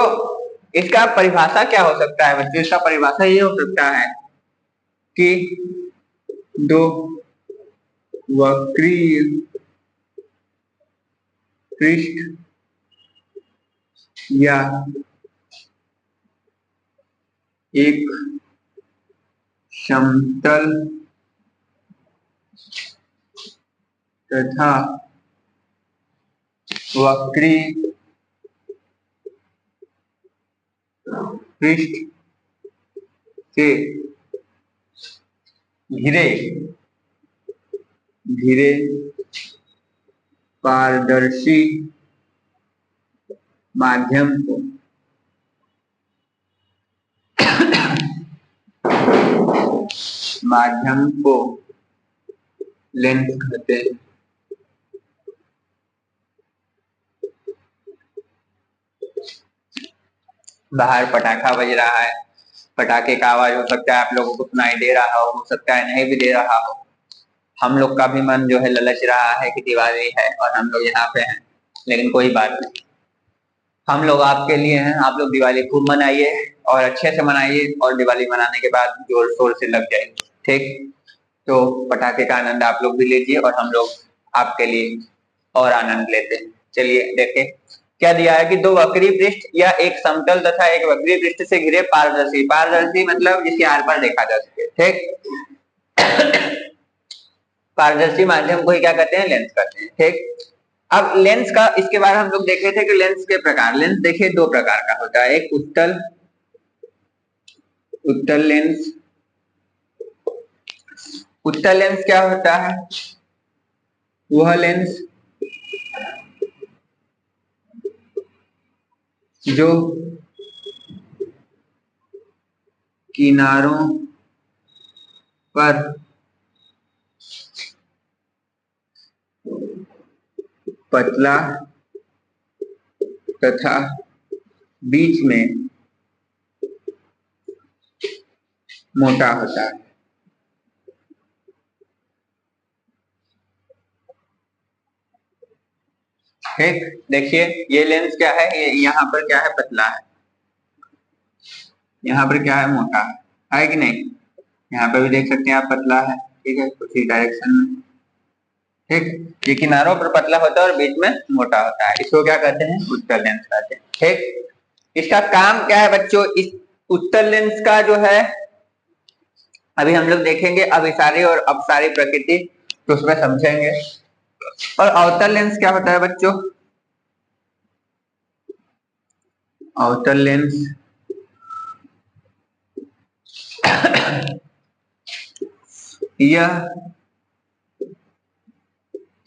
इसका परिभाषा क्या हो सकता है बच्चों, इसका परिभाषा ये हो सकता है कि दो वक्रीय पृष्ठ या एक समतल तथा वक्रीय पृष्ठ से घिरे घिरे पारदर्शी माध्यम को लेंस कहते हैं। बाहर पटाखा बज रहा है, पटाखे का आवाज हो सकता है आप लोगों को सुनाई दे रहा हो सकता है नहीं भी दे रहा हो। हम लोग का भी मन जो है ललच रहा है कि दिवाली है और हम लोग यहाँ पे हैं, लेकिन कोई बात नहीं, हम लोग आपके लिए हैं। आप लोग दिवाली खूब मनाइए और अच्छे से मनाइए, और दिवाली मनाने के बाद जोर शोर से लग जाइए, ठीक। तो पटाखे का आनंद आप लोग भी लीजिए और हम लोग आपके लिए और आनंद लेते हैं। चलिए देखें क्या दिया है कि दो वक्री पृष्ठ या एक समतल तथा एक वक्री पृष्ठ से घिरे पारदर्शी, पारदर्शी मतलब जिसके आर पार देखा जा सके, ठीक। पारदर्शी माध्यम को ही क्या कहते हैं, लेंस कहते हैं, ठीक। अब लेंस का इसके बारे हम लोग देखे थे कि लेंस के प्रकार, लेंस देखिए दो प्रकार का होता है, एक उत्तल, उत्तल लेंस। उत्तल लेंस क्या होता है, वह लेंस जो किनारों पर पतला तथा बीच में मोटा होता है, ठीक। देखिए ये लेंस क्या है, ये यहाँ पर क्या है, पतला है, यहाँ पर क्या है, मोटा है कि नहीं। यहाँ पर भी देख सकते हैं आप, पतला है, ठीक है, उसी डायरेक्शन में, ठीक। ये किनारों पर पतला होता है और बीच में मोटा होता है, इसको क्या कहते हैं, उत्तल लेंस कहते हैं, ठीक। इसका काम क्या है बच्चों, इस उत्तल लेंस का जो है अभी हम लोग देखेंगे अभिसारी और अपसारी प्रकृति, तो उसमें समझेंगे। और अवतल लेंस क्या होता है बच्चों, अवतल लेंस यह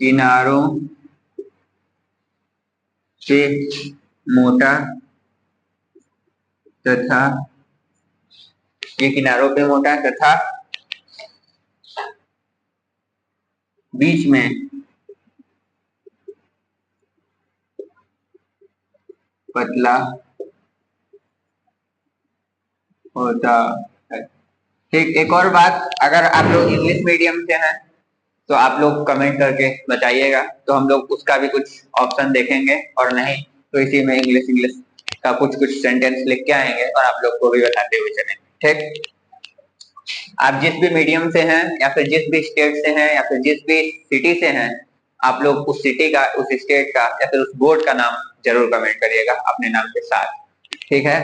किनारों से मोटा तथा, ये किनारों पे मोटा तथा बीच में पतला होता है, ठीक। एक और बात, अगर आप लोग इंग्लिश मीडियम से हैं तो आप लोग कमेंट करके बताइएगा, तो हम लोग उसका भी कुछ ऑप्शन देखेंगे, और नहीं तो इसी में इंग्लिश इंग्लिश का कुछ कुछ सेंटेंस लिख के आएंगे और आप लोग को भी बताते हुए चलेंगे, ठीक। आप जिस भी मीडियम से हैं या फिर जिस भी स्टेट से हैं या फिर जिस भी सिटी से हैं, आप लोग उस सिटी का, उस स्टेट का या फिर उस बोर्ड का नाम जरूर कमेंट करिएगा अपने नाम के साथ, ठीक है,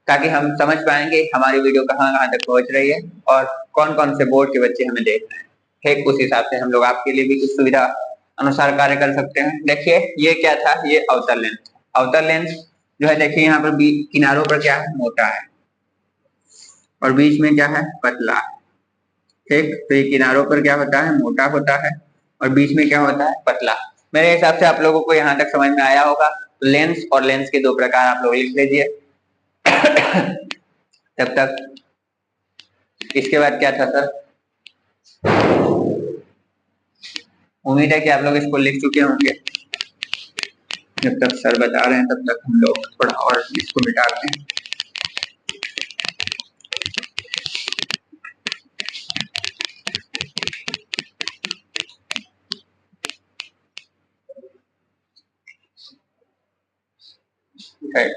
ताकि हम समझ पाएंगे हमारी वीडियो कहाँ कहाँ तक पहुंच रही है और कौन कौन से बोर्ड के बच्चे हमें देख रहे हैं, ठीक। उस हिसाब से हम लोग आपके लिए भी कुछ सुविधा अनुसार कार्य कर सकते हैं। देखिए ये क्या था, ये अवतल लेंस, अवतल लेंस जो है देखिए यहाँ पर किनारों पर क्या है, मोटा है, और बीच में क्या है, पतला है, ठीक। तो ये किनारों पर क्या होता है, मोटा होता है, और बीच में क्या होता है, पतला। मेरे हिसाब से आप लोगों को यहाँ तक समझ में आया होगा। लेंस और लेंस के दो प्रकार आप लोग लिख लीजिए। तब तक इसके बाद क्या था सर, उम्मीद है कि आप लोग इसको लिख चुके होंगे। जब तक सर बता रहे हैं तब तक हम लोग थोड़ा और इसको मिटाते हैं। Okay.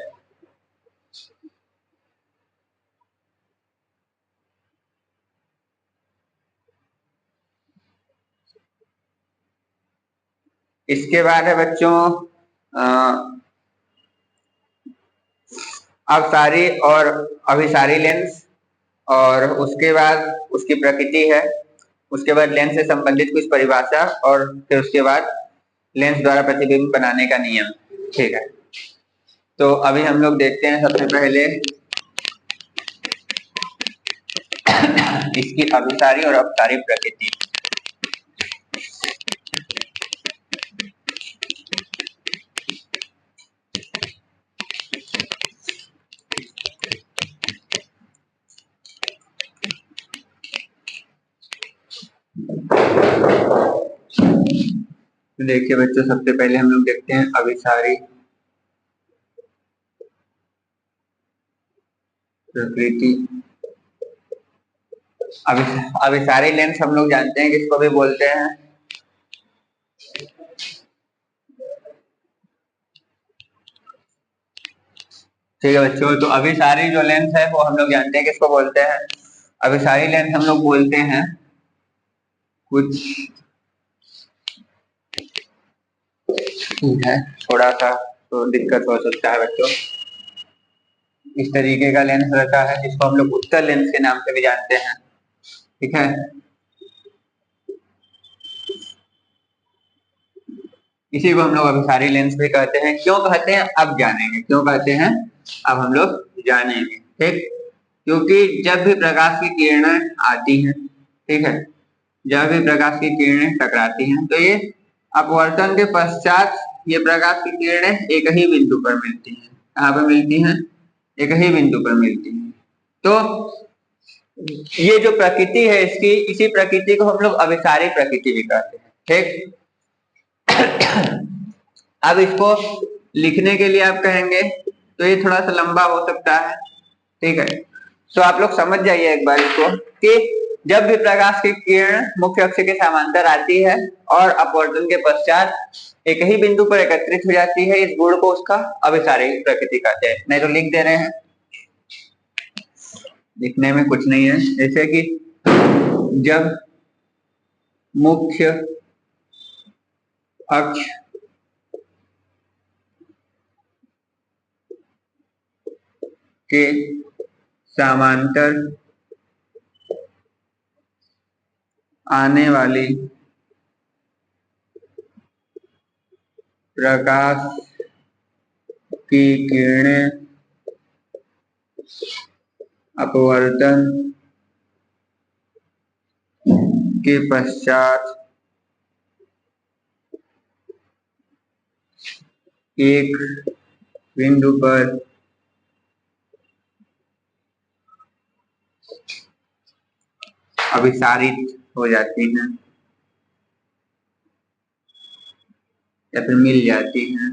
इसके बाद है बच्चों अपसारी और अभिसारी लेंस, और उसके बाद उसकी प्रकृति है, उसके बाद लेंस से संबंधित कुछ परिभाषा, और फिर उसके बाद लेंस द्वारा प्रतिबिंब बनाने का नियम, ठीक है। तो अभी हम लोग देखते हैं सबसे पहले इसकी अभिसारी और अपसारी प्रकृति। तो देखिए बच्चों, सबसे पहले हम लोग देखते हैं अभिसारी प्रकृति। अभी अभिसारी लेंस हम लोग जानते हैं किसको भी बोलते हैं। ठीक है बच्चों, तो अभिसारी जो लेंस है वो हम लोग जानते हैं किसको बोलते हैं। अभिसारी लेंस हम लोग बोलते हैं कुछ, ठीक है, थोड़ा सा तो दिक्कत हो सकता है बच्चों। इस तरीके का लेंस रहता है जिसको हम लोग उत्तल लेंस के नाम से भी जानते हैं। ठीक है, इसी को हम लोग अभिसारी लेंस भी कहते हैं। क्यों कहते हैं अब जानेंगे, क्यों कहते हैं अब हम लोग जानेंगे। ठीक, क्योंकि जब भी प्रकाश की किरणें आती हैं, ठीक है, जब भी प्रकाश की किरणें टकराती हैं तो ये अपवर्तन के पश्चात ये प्रकाश की किरणें एक ही बिंदु पर मिलती हैं। कहाँ पर मिलती हैं? एक ही बिंदु पर मिलती हैं। तो ये जो प्रकृति है इसकी, इसी प्रकृति को हम लोग अभिसारी प्रकृति भी कहते हैं। ठीक, अब इसको लिखने के लिए आप कहेंगे तो ये थोड़ा सा लंबा हो सकता है। ठीक है, तो आप लोग समझ जाइए एक बार इसको कि जब भी प्रकाश की किरण मुख्य अक्ष के समांतर आती है और अपवर्तन के पश्चात एक ही बिंदु पर एकत्रित हो जाती है, इस गुण को उसका अभिसारी प्रकृति कहते हैं। नहीं तो लिख दे रहे हैं, लिखने में कुछ नहीं है। जैसे कि जब मुख्य अक्ष के समांतर आने वाली प्रकाश की किरणें अपवर्तन के पश्चात एक बिंदु पर अभिसारित हो जाती हैं या फिर मिल जाती हैं।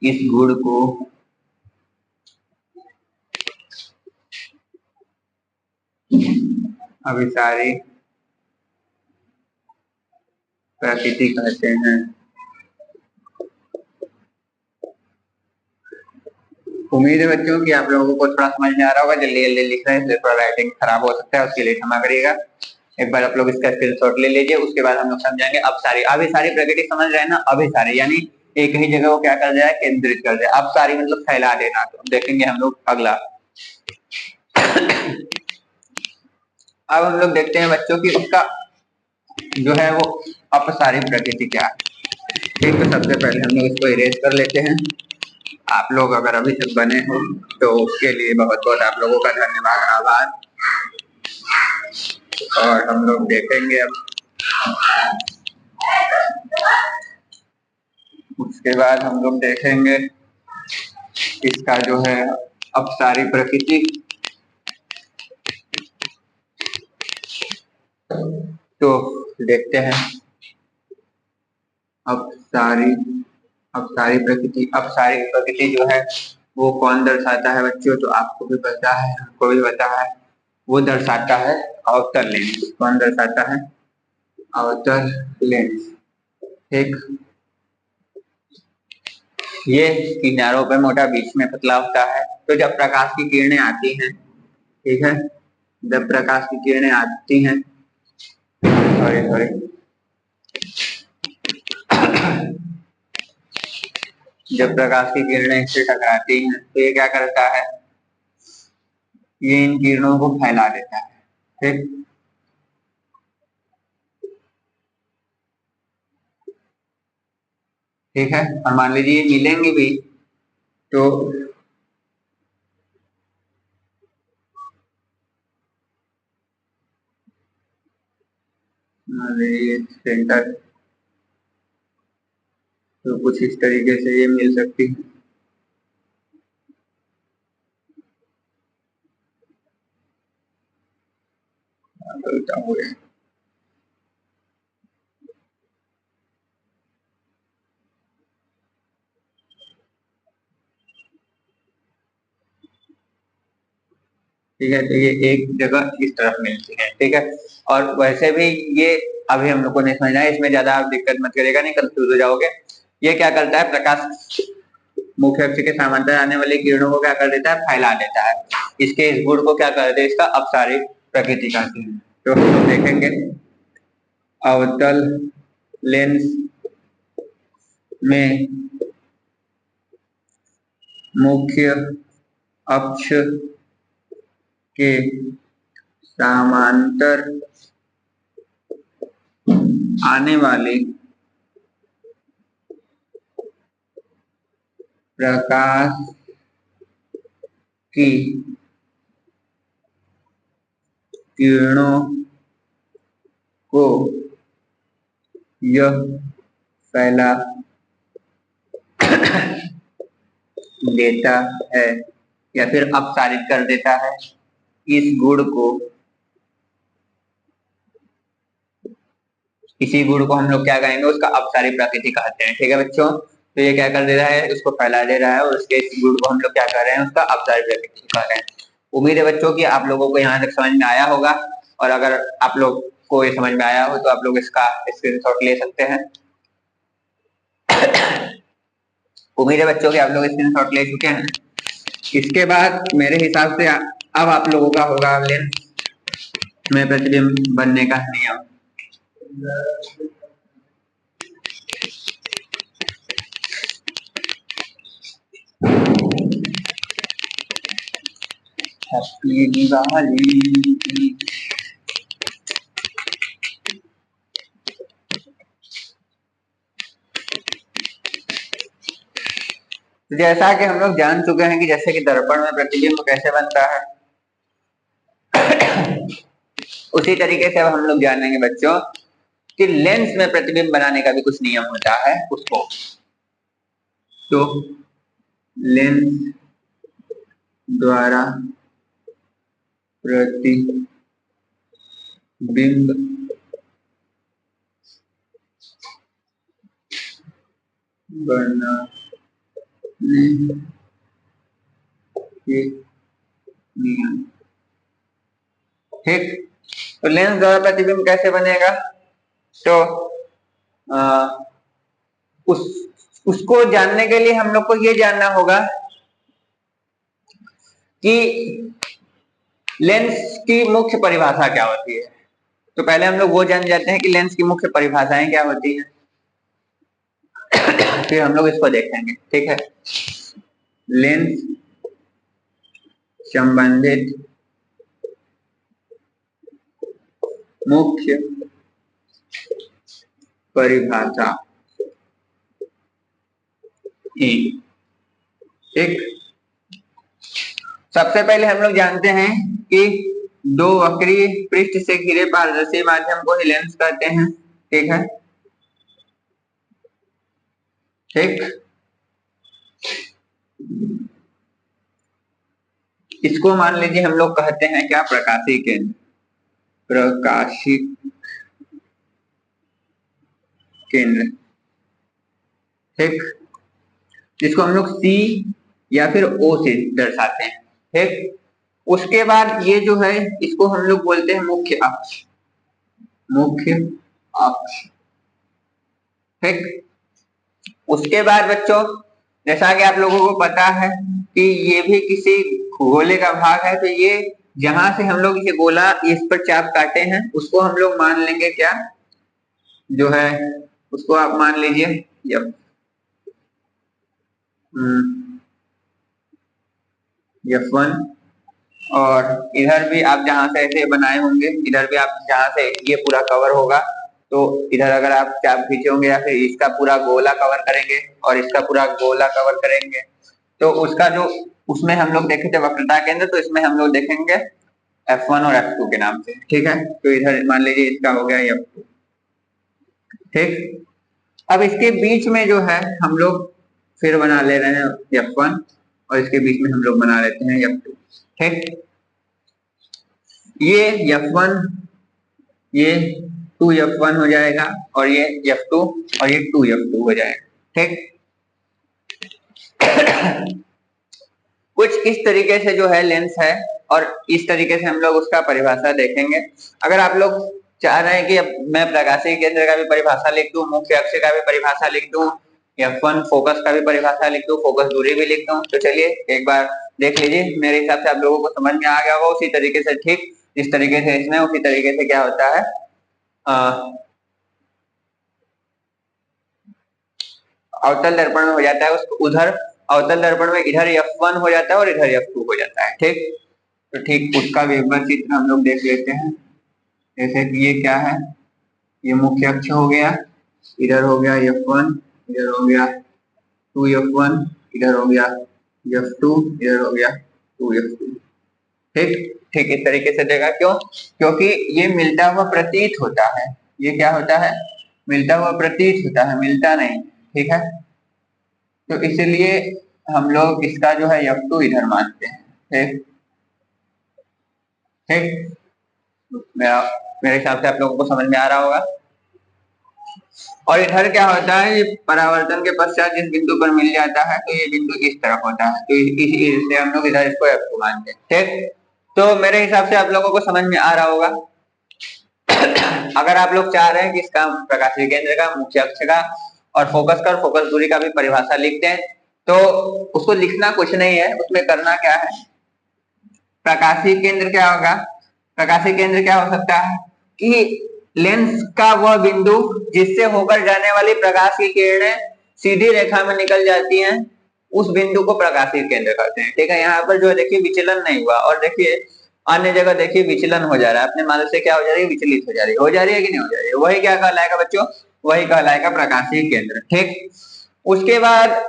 इस गुण को अभिसारी प्रकृति कहते हैं। उम्मीद है बच्चों कि आप लोगों को थोड़ा समझ में आ रहा होगा। जल्दी जल्दी लिख रहे हैं इसलिए थोड़ा राइटिंग खराब हो सकता है, उसके लिए क्षमा करिएगा। एक बार आप लोग इसका स्क्रीनशॉट ले लीजिए, उसके बाद हम लोग समझाएंगे अपसारी। अभिसारी प्रकृति समझ रहे हैं ना? अभिसारी यानी एक ही जगह को क्या कर जाए, केंद्रित कर जाए। अपसारी मतलब फैला देना। तो देखेंगे हम लोग अगला। अब हम लोग देखते हैं बच्चों की उसका जो है वो अपसारी प्रकृति क्या है। ठीक, तो सबसे पहले हम लोग इसको इरेज कर लेते हैं। आप लोग अगर अभी तक बने हो तो उसके लिए बहुत बहुत आप लोगों का धन्यवाद, आभार। और हम लोग देखेंगे अब उसके बाद हम लोग देखेंगे इसका जो है अपसारी प्रकृति। तो देखते हैं अपसारी अपसारी प्रकृति। अपसारी प्रकृति जो है वो कौन दर्शाता है बच्चों? तो आपको भी पता है, हमको भी पता है। वो दर्शाता है अवतल लेंस। कौन दर्शाता है? अवतल लेंस। ठीक, ये किनारों पे मोटा, बीच में पतला होता है। तो जब प्रकाश की किरणें आती हैं, ठीक है, जब प्रकाश की किरणें आती हैं, सॉरी सॉरी, जब प्रकाश की किरणें इससे टकराती हैं तो ये क्या करता है? ये इन किरणों को फैला देता है। ठीक, ठीक है, और मान लीजिए मिलेंगे भी तो मान लीजिए सेंटर, तो कुछ इस तरीके से ये मिल सकती है। गलता हो गया। ठीक है, तो ये एक जगह इस तरफ मिलती है, ठीक है। और वैसे भी ये अभी हम लोग को नहीं समझना है, इसमें ज्यादा आप दिक्कत मत करेगा, नहीं कंफ्यूज हो जाओगे। ये क्या करता है, प्रकाश मुख्य अक्ष के समांतर आने वाली किरणों को क्या कर देता है, फैला देता है। इसके इस गुण को क्या करते हैं, इसका अपसारी प्रकृति कहते हैं। तो हम लोग देखेंगे अवतल लेंस में मुख्य अक्ष के समांतर आने वाले प्रकाश की किरणों को यह फैला देता है या फिर अपसारित कर देता है। इस गुण को, इसी गुण को हम लोग क्या कहेंगे, उसका अपसारी प्रकृति कहते हैं, ठीक है बच्चों। तो ये क्या कर दे रहा है, उसको फैला दे रहा है, और उसके इस गुण को हम लोग क्या कर रहे हैं, उसका अपसारी प्रकृति कह रहे हैं। उम्मीद है बच्चों कि आप लोगों को यहाँ तक समझ में आया होगा, और अगर आप लोग को ये समझ में आया हो तो आप लोग इसका स्क्रीनशॉट ले सकते हैं। उम्मीद है बच्चों कि आप लोग स्क्रीनशॉट ले चुके हैं। इसके बाद मेरे हिसाब से अब आप लोगों का होगा लेंस में प्रतिबिंब बनने का नियम। हैप्पी दिवाली। जैसा कि हम लोग जान चुके हैं कि जैसे कि दर्पण में प्रतिबिंब कैसे बनता है, उसी तरीके से अब हम लोग जानेंगे बच्चों कि लेंस में प्रतिबिंब बनाने का भी कुछ नियम होता है उसको। तो लेंस द्वारा प्रतिबिंब बनाने के नियम, ठीक। तो लेंस द्वारा प्रतिबिंब कैसे बनेगा, तो उसको जानने के लिए हम लोग को ये जानना होगा कि लेंस की मुख्य परिभाषा क्या होती है। तो पहले हम लोग वो जान जाते हैं कि लेंस की मुख्य परिभाषाएं क्या होती हैं, फिर हम लोग इसको देखेंगे, ठीक है। लेंस संबंधित मुख्य परिभाषा, ठीक। सबसे पहले हम लोग जानते हैं कि दो वक्रीय पृष्ठ से घिरे पारदर्शी माध्यम को ही लेंस कहते हैं, ठीक है, ठीक। इसको मान लीजिए हम लोग कहते हैं क्या, प्रकाशीय केंद्र, प्रकाशीय केंद्र, ठीक। जिसको हम लोग C या फिर O से दर्शाते हैं, ठीक। उसके बाद ये जो है इसको हम लोग बोलते हैं मुख्य अक्ष, मुख्य अक्ष, ठीक। उसके बाद बच्चों जैसा कि आप लोगों को पता है कि ये भी किसी गोले का भाग है, तो ये जहां से हम लोग ये गोला इस पर चाप काटे हैं उसको हम लोग मान लेंगे क्या, जो है उसको आप मान लीजिए F1। और इधर भी आप जहां से ऐसे बनाए होंगे, इधर भी आप जहां से ये पूरा कवर होगा, तो इधर अगर आप चाप खींचे होंगे या फिर इसका पूरा गोला कवर करेंगे और इसका पूरा गोला कवर करेंगे, तो उसका जो उसमें हम लोग देखे थे वक्रता केंद्र, तो इसमें हम लोग देखेंगे F1 और F2 के नाम से, ठीक है। तो इधर मान लीजिए इसका हो गया F2, ठीक। अब इसके बीच में जो है हम लोग फिर बना ले रहे हैं F1 और इसके बीच में हम लोग बना लेते हैं F2, ठीक। ये F1, ये 2F1 हो जाएगा और ये F2 और ये 2F2 हो जाएगा, ठीक। कुछ इस तरीके से जो है लेंस है और इस तरीके से हम लोग उसका परिभाषा देखेंगे। अगर आप लोग चाह रहे हैं कि अब मैं प्रकाशीय केंद्र का भी परिभाषा लिख दूं, मुख्य अक्ष का भी परिभाषा लिख दूं, F1 फोकस का भी परिभाषा लिख दूं, फोकस दूरी भी लिख दूं, तो चलिए एक बार देख लीजिए। मेरे हिसाब से आप लोगों को समझ में आ गया होगा उसी तरीके से, ठीक जिस तरीके से इसमें, उसी तरीके से क्या होता है, अवतल दर्पण में हो जाता है। उसको उधर अवतल दर्पण में इधर F1 हो जाता है और इधर F2 हो जाता है, ठीक। तो ठीक उसका भी एक बार चित्र हम लोग देख लेते हैं। जैसे कि ये क्या है, ये मुख्य अक्ष हो गया, इधर हो गया F1, इधर हो गया 2F1, इधर हो गया F2, इधर हो गया 2F2, ठीक ठीक इस तरीके से देगा। क्यों? क्योंकि ये मिलता हुआ प्रतीत होता है। ये क्या होता है? मिलता हुआ प्रतीत होता है, मिलता नहीं, ठीक है। तो इसलिए हम लोग इसका जो है F2 इधर मानते हैं, ठीक ठीक। मेरे हिसाब से आप लोगों को समझ में आ रहा होगा। और इधर क्या होता है, ये परावर्तन के पश्चात जिस बिंदु पर मिल जाता है तो ये बिंदु इस तरफ होता है, तो इससे हम लोग इधर इसको F2 मानते हैं, ठीक। तो मेरे हिसाब से आप लोगों को समझ में आ रहा होगा। अगर आप लोग चाह रहे हैं कि इसका प्रकाशीय केंद्र का, मुख्य अक्ष का और फोकस दूरी का भी परिभाषा लिखते हैं, तो उसको लिखना कुछ नहीं है, उसमें करना क्या है, प्रकाशीय केंद्र क्या होगा, प्रकाशीय केंद्र क्या हो सकता है कि लेंस का वह बिंदु जिससे होकर जाने वाली प्रकाश की किरणें सीधी रेखा में निकल जाती हैं, उस बिंदु को प्रकाशीय केंद्र कहते हैं, ठीक है। यहाँ पर जो है देखिए विचलन नहीं हुआ, और देखिए अन्य जगह देखिए विचलन हो जा रहा है, अपने मान से क्या हो जा रही है, विचलित हो जा रही है कि नहीं हो जा रही है, वही क्या कहलाएगा बच्चों, वही कहलाएगा प्रकाशीय केंद्र, ठीक। उसके बाद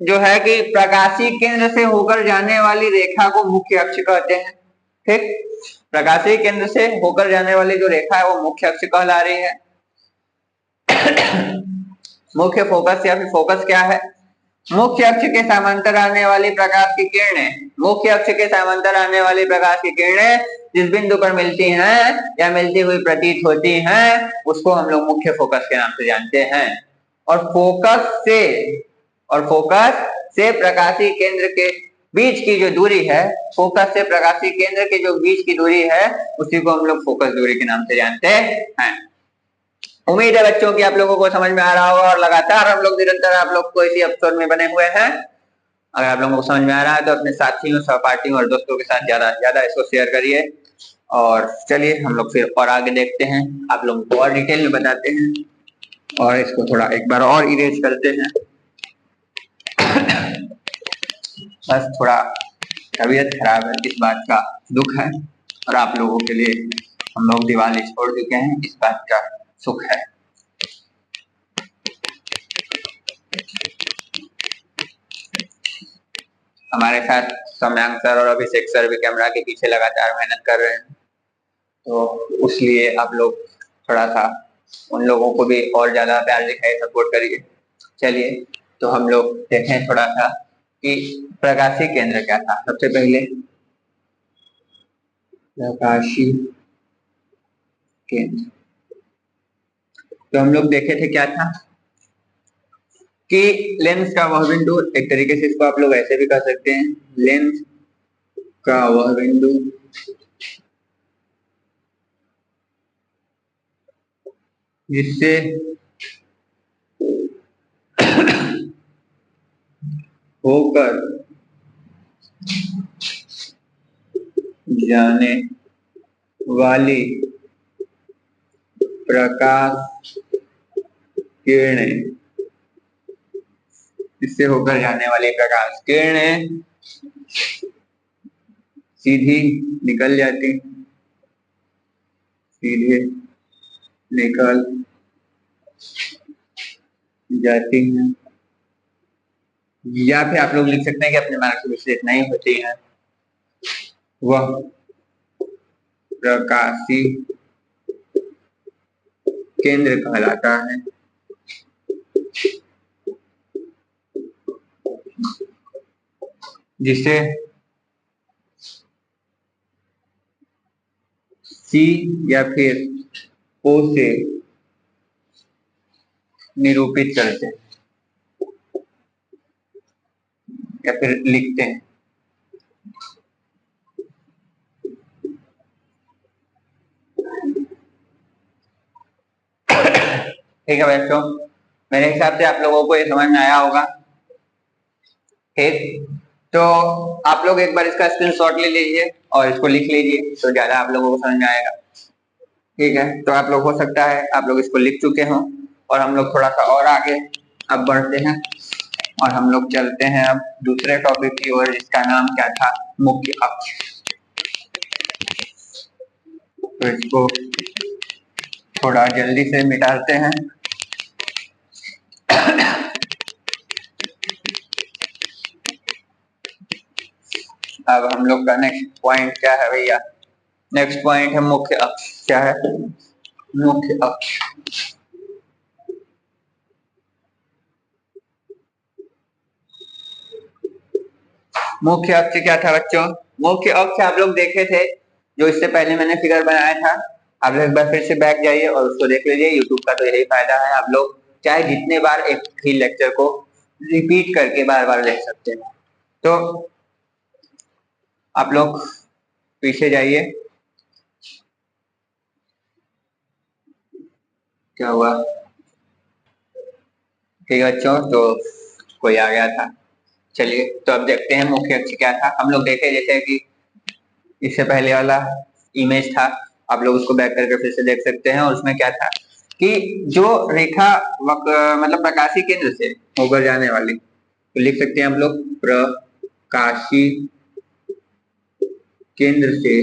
जो है कि प्रकाशीय केंद्र से होकर जाने वाली रेखा को मुख्य अक्ष कहते हैं, ठीक। प्रकाशीय केंद्र से होकर जाने वाली जो रेखा है वो मुख्य अक्ष कहला रही है। मुख्य फोकस या फिर फोकस क्या है, मुख्य अक्ष के समांतर आने वाली प्रकाश की किरणें, मुख्य अक्ष के समांतर आने वाली प्रकाश की किरणें जिस बिंदु पर मिलती हैं या मिलती हुई प्रतीत होती हैं, उसको हम लोग मुख्य फोकस के नाम से जानते हैं। और फोकस से प्रकाशीय केंद्र के बीच की जो दूरी है, फोकस से प्रकाशीय केंद्र के जो बीच की दूरी है, उसी को हम लोग फोकस दूरी के नाम से जानते हैं। उम्मीद है बच्चों की आप लोगों को समझ में आ रहा होगा, और लगातार हम लोग निरंतर आप लोग को इसी एपिसोड में बने हुए हैं। अगर आप लोगों को समझ में आ रहा है तो अपने साथियों, सहपाठियों और दोस्तों के साथ ज्यादा इसको शेयर करिए। और चलिए हम लोग फिर और आगे देखते हैं, आप लोगों को और डिटेल में बताते हैं, और इसको थोड़ा एक बार और इरेज करते हैं। बस थोड़ा तबीयत खराब है, इस बात का दुख है, और आप लोगों के लिए हम लोग दिवाली छोड़ चुके हैं, इस बात का सुख है। हमारे साथ सम्यांग सर और अभिषेक सर भी कैमरा के पीछे लगातार मेहनत कर रहे हैं, तो उसलिए आप लोग थोड़ा सा उन लोगों को भी और ज्यादा प्यार दिखाइए, सपोर्ट करिए। चलिए तो हम लोग देखें थोड़ा सा कि प्रकाशीय केंद्र क्या था। सबसे पहले प्रकाशीय केंद्र तो हम लोग देखे थे क्या था कि लेंस का वह बिंदु, एक तरीके से इसको आप लोग ऐसे भी कह सकते हैं, लेंस का वह बिंदु जिससे होकर जाने वाली प्रकाश किरणें, इससे होकर जाने वाली प्रकाश किरणें सीधी निकल जाती, सीधे निकल जाती हैं, या फिर आप लोग लिख सकते हैं कि अपने मार्ग से विचलित नहीं होती हैं, वह प्रकाशीय केंद्र कहलाता है। जिसे सी या फिर ओ से निरूपित करते हैं या फिर लिखते हैं। ठीक है बच्चों, मेरे हिसाब से आप लोगों को ये समझ में आया होगा। ठीक, तो आप लोग एक बार इसका स्क्रीनशॉट ले लीजिए और इसको लिख लीजिए तो ज्यादा आप लोगों को समझ में आएगा। ठीक है, तो आप लोग हो सकता है आप लोग इसको लिख चुके हों और हम लोग थोड़ा सा और आगे अब बढ़ते हैं और हम लोग चलते हैं अब दूसरे टॉपिक की ओर, जिसका नाम क्या था, मुख्य अक्ष। तो इसको थोड़ा जल्दी से मिटाते हैं। अब हम लोग का नेक्स्ट पॉइंट क्या है भैया? नेक्स्ट पॉइंट है मुख्य अक्ष। क्या है? मुख्य अक्ष। मुख्य अक्ष क्या था बच्चों? मुख्य अक्ष आप लोग देखे थे, जो इससे पहले मैंने फिगर बनाया था। आप लोग एक बार फिर से बैक जाइए और उसको देख लीजिए। यूट्यूब का तो यही फायदा है, आप लोग चाहे जितने बार एक ही लेक्चर को रिपीट करके बार बार देख सकते हैं। तो आप लोग पीछे जाइए। क्या हुआ? ठीक है बच्चों, तो कोई आ गया था। चलिए, तो अब देखते हैं मुख्य अक्ष क्या था। हम लोग देखे जैसे कि इससे पहले वाला इमेज था, आप लोग उसको बैक करके फिर से देख सकते हैं। और उसमें क्या था कि जो रेखा मतलब प्रकाशी केंद्र से होकर जाने वाली, तो लिख सकते हैं हम लोग प्रकाशी केंद्र से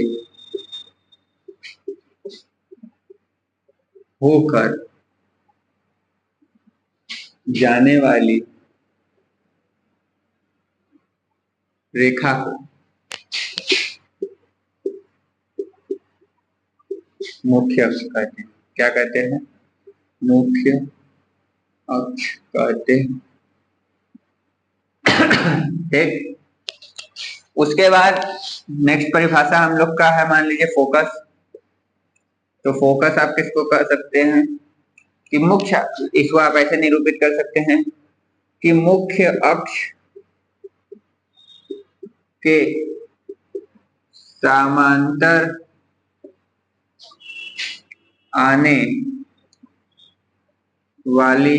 होकर जाने वाली रेखा को मुख्य अक्ष कहते हैं। क्या कहते हैं? मुख्य अक्ष कहते हैं। ठीक, उसके बाद नेक्स्ट परिभाषा हम लोग का है, मान लीजिए फोकस। तो फोकस आप किसको कह सकते हैं कि मुख्य, इसको आप ऐसे निरूपित कर सकते हैं कि मुख्य अक्ष के समांतर आने वाली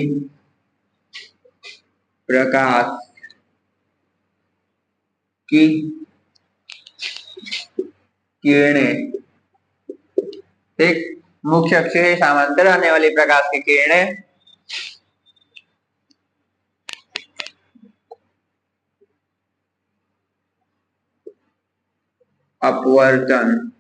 प्रकाश की किरणें, ठीक, मुख्य अक्ष के समांतर आने वाली प्रकाश की किरणें अपवर्तन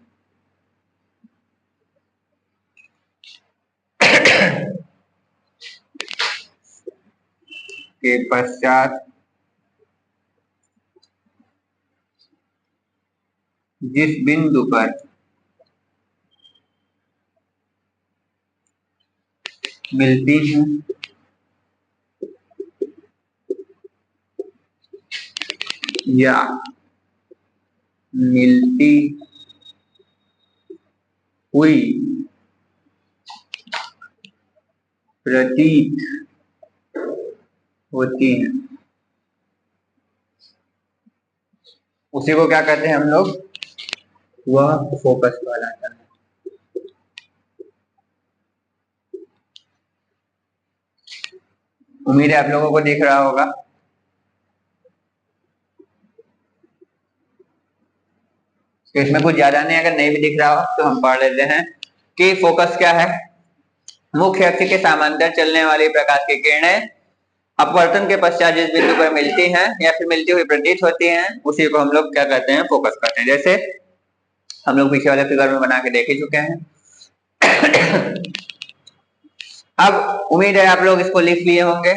के पश्चात जिस बिंदु पर मिलती है या मिलती हुई प्रतीत होती है, उसी को क्या कहते हैं हम लोग? वह फोकस कहलाता है। उम्मीद है आप लोगों को दिख रहा होगा। तो इसमें कुछ ज्यादा नहीं, अगर नहीं भी दिख रहा हो तो हम पढ़ लेते हैं कि फोकस क्या है। मुख्य अक्ष के समांतर चलने वाली प्रकाश की किरणें अपवर्तन के पश्चात जिस बिंदु पर मिलती हैं या फिर मिलती हुई प्रतीत होती हैं, उसी को हम लोग क्या कहते हैं? फोकस कहते हैं। जैसे हम लोग पीछे वाले फिगर में बना के देख ही चुके हैं। अब उम्मीद है आप लोग इसको लिख लिए होंगे।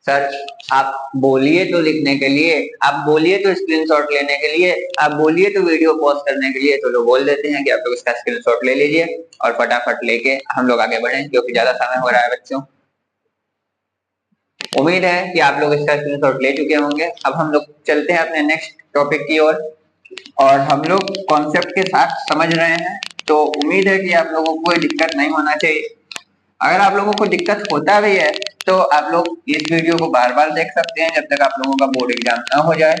सर आप बोलिए तो लिखने के लिए, आप बोलिए तो स्क्रीनशॉट लेने के लिए, आप बोलिए तो वीडियो पॉज करने के लिए, तो लोग बोल देते हैं कि आप लोग इसका स्क्रीनशॉट ले लीजिए और फटाफट लेके हम लोग आगे बढ़ें, क्योंकि ज्यादा समय हो रहा है बच्चों। उम्मीद है कि आप लोग इसका स्क्रीनशॉट ले चुके होंगे। अब हम लोग चलते हैं अपने नेक्स्ट टॉपिक की ओर और हम लोग कॉन्सेप्ट के साथ समझ रहे हैं, तो उम्मीद है कि आप लोगों को कोई दिक्कत नहीं होना चाहिए। अगर आप लोगों को दिक्कत होता भी है तो आप लोग इस वीडियो को बार बार देख सकते हैं जब तक आप लोगों का बोर्ड एग्जाम ना हो जाए।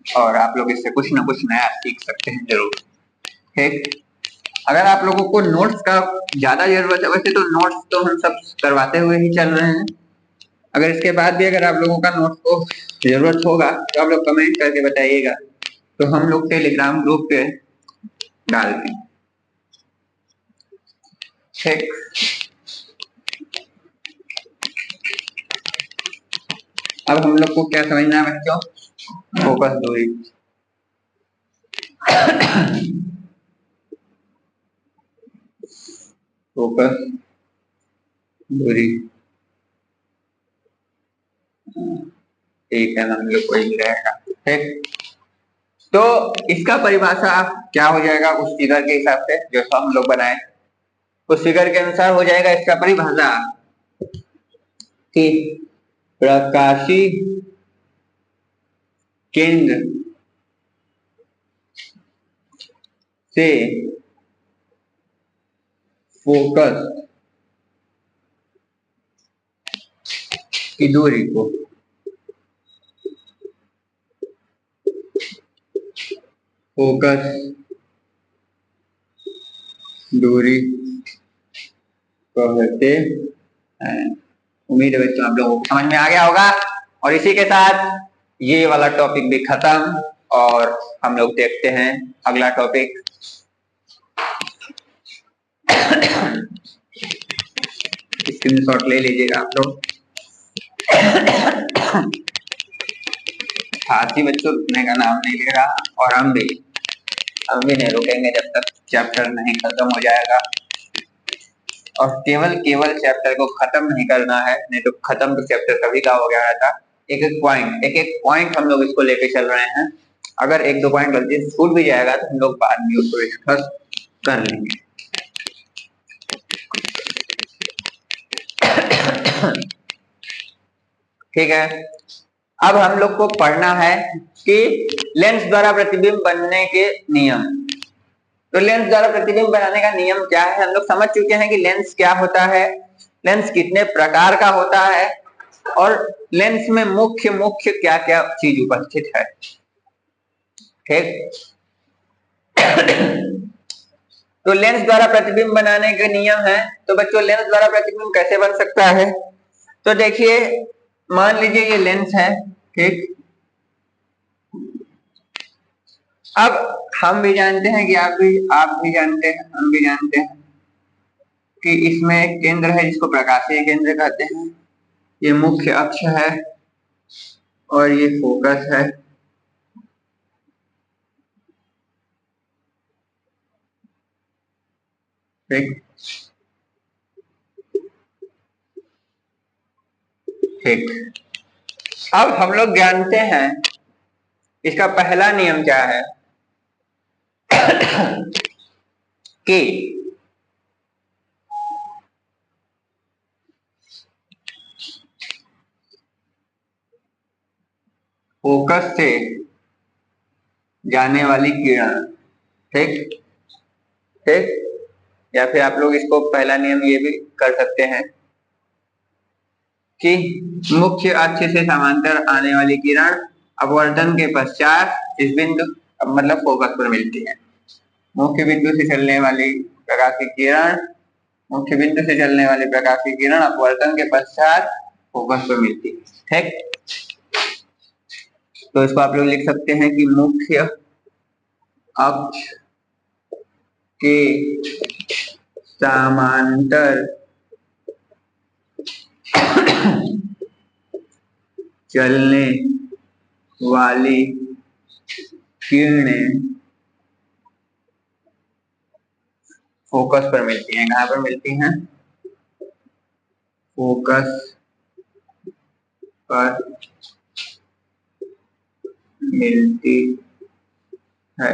और आप लोग इससे कुछ ना कुछ नया सीख सकते हैं जरूर। ठीक, अगर आप लोगों को नोट्स का ज्यादा जरूरत है, वैसे तो नोट्स तो हम सब करवाते हुए ही चल रहे हैं, अगर इसके बाद भी अगर आप लोगों का नोट्स को जरूरत होगा तो आप लोग कमेंट करके बताइएगा, तो हम लोग टेलीग्राम ग्रुप पे डाल दें। ठीक, अब हम लोग को क्या समझना है बच्चों? फोकस दूरी। फोकस दूरी, ठीक है, हम लोग को ही रहेगा। ठीक, तो इसका परिभाषा क्या हो जाएगा उस फिगर के हिसाब से जो हम लोग बनाए, उस फिगर के अनुसार हो जाएगा इसका परिभाषा कि प्रकाशी केंद्र से फोकस की दूरी को फोकस दूरी कहते हैं। उम्मीद है बच्चों आप लोगों को समझ में आ गया होगा, और इसी के साथ ये वाला टॉपिक भी खत्म, और हम लोग देखते हैं अगला टॉपिक। स्क्रीनशॉट ले लीजिएगा आप लोग। खांसी बच्चों रुकने का नाम नहीं ले रहा, और हम भी नहीं रुकेंगे जब तक चैप्टर नहीं खत्म हो जाएगा, और केवल चैप्टर को खत्म नहीं करना है, नहीं तो खत्म तो चैप्टर कभी का हो गया था। एक एक पॉइंट हम लोग इसको लेके चल रहे हैं। अगर एक दो पॉइंट गलती से छूट भी जाएगा तो हम लोग बाद में उसको डिस्कस कर लेंगे। ठीक है, अब हम लोग को पढ़ना है कि लेंस द्वारा प्रतिबिंब बनने के नियम। तो लेंस द्वारा प्रतिबिंब बनाने का नियम क्या है? हम लोग समझ चुके हैं कि लेंस क्या होता है, लेंस कितने प्रकार का होता है, और लेंस में मुख्य क्या क्या चीज उपस्थित है। ठीक, तो लेंस द्वारा प्रतिबिंब बनाने के नियम है। तो बच्चों लेंस द्वारा प्रतिबिंब कैसे बन सकता है? तो देखिए, मान लीजिए ये लेंस है, ठीक, अब हम भी जानते हैं कि आप भी जानते हैं, हम भी जानते हैं कि इसमें एक केंद्र है जिसको प्रकाशीय केंद्र कहते हैं, ये मुख्य अक्ष है और ये फोकस है। ठीक ठीक, अब हम लोग जानते हैं इसका पहला नियम क्या है कि फोकस से जाने वाली किरण, ठीक ठीक, या फिर आप लोग इसको पहला नियम ये भी कर सकते हैं कि मुख्य अक्ष से समांतर आने वाली किरण अपवर्तन के पश्चात इस बिंदु मतलब फोकस पर मिलती है। मुख्य बिंदु से चलने वाली प्रकाश की किरण, मुख्य बिंदु से चलने वाली प्रकाश की किरण अपवर्तन के पश्चात फोकस पर मिलती है। ठीक, तो इसको आप लोग लिख सकते हैं कि मुख्य अक्ष के समांतर चलने वाली किरणें फोकस पर मिलती हैं। कहां पर मिलती हैं? फोकस पर मिलती है।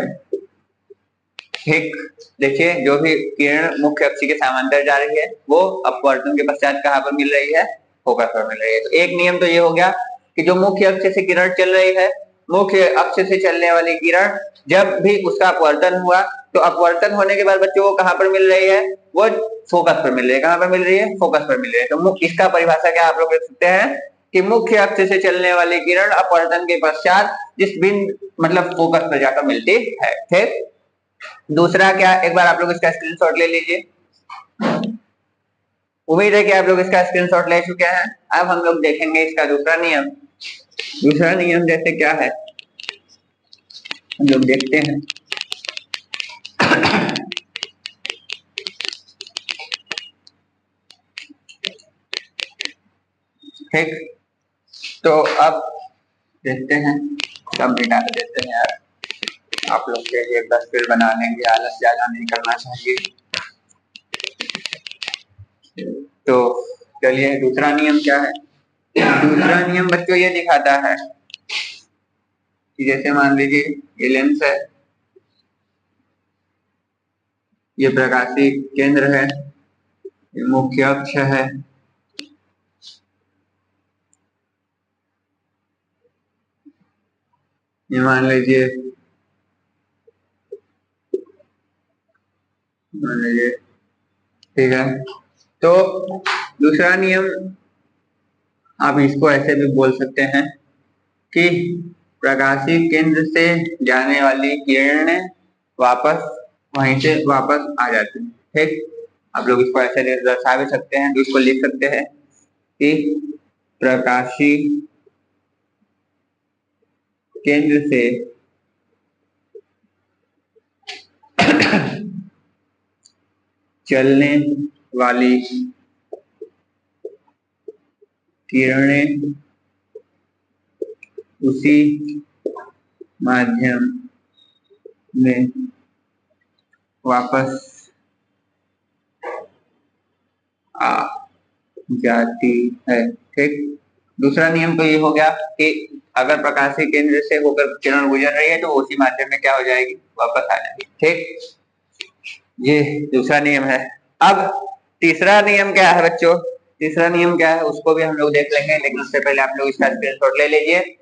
ठीक, देखिए जो भी किरण मुख्य अक्ष के समांतर जा रही है वो अपवर्तन के पश्चात कहां पर मिल रही है? फोकस पर मिल रही है। तो एक नियम तो ये हो गया कि जो मुख्य अक्ष से किरण चल रही है, मुख्य अक्ष से चलने वाली किरण जब भी उसका अपवर्तन हुआ तो अपवर्तन होने के बाद बच्चों को कहां पर मिल रही है? वो फोकस पर मिल रही है। कहां पर मिल रही है? फोकस पर मिल रही है। तो इसका परिभाषा क्या आप लोग लिख सकते हैं कि मुख्य अक्ष से चलने वाली किरण अपवर्तन के पश्चात जिस बिंदु मतलब फोकस पर जाकर मिलती है। ठीक, दूसरा क्या, एक बार आप लोग इसका स्क्रीनशॉट ले लीजिए। उम्मीद है कि आप लोग इसका स्क्रीनशॉट ले चुके हैं। अब हम लोग देखेंगे इसका दूसरा नियम। दूसरा नियम जैसे क्या है हम लोग देखते हैं। ठीक, तो अब देखते हैं, सब मिटा देते हैं यार, आप लोग के लिए तस्वीर बनाने की आलस ज्यादा नहीं करना चाहिए। तो चलिए, दूसरा नियम क्या है। दूसरा नियम बच्चों ये दिखाता है कि जैसे मान लीजिए ये लेंस है, ये प्रकाशीय केंद्र है, ये मुख्य अक्ष है, ये मान लीजिए ठीक है। तो दूसरा नियम आप इसको ऐसे भी बोल सकते हैं कि प्रकाशीय केंद्र से जाने वाली किरणें वापस वहीं से वापस आ जाती है। ठीक, आप लोग इसको ऐसे दर्शा भी सकते हैं, तो इसको लिख सकते हैं कि प्रकाशीय केंद्र से चलने वाली किरणें उसी माध्यम में वापस आ जाती है। ठीक, दूसरा नियम तो ये हो गया कि अगर प्रकाशीय केंद्र से होकर किरण गुजर रही है तो उसी माध्यम में क्या हो जाएगी, वापस आ जाएगी। ठीक, ये दूसरा नियम है। अब तीसरा नियम क्या है बच्चों, तीसरा नियम क्या है उसको भी हम लोग देख लेंगे, लेकिन उससे पहले आप लोग इसका स्क्रीनशॉट ले लीजिए।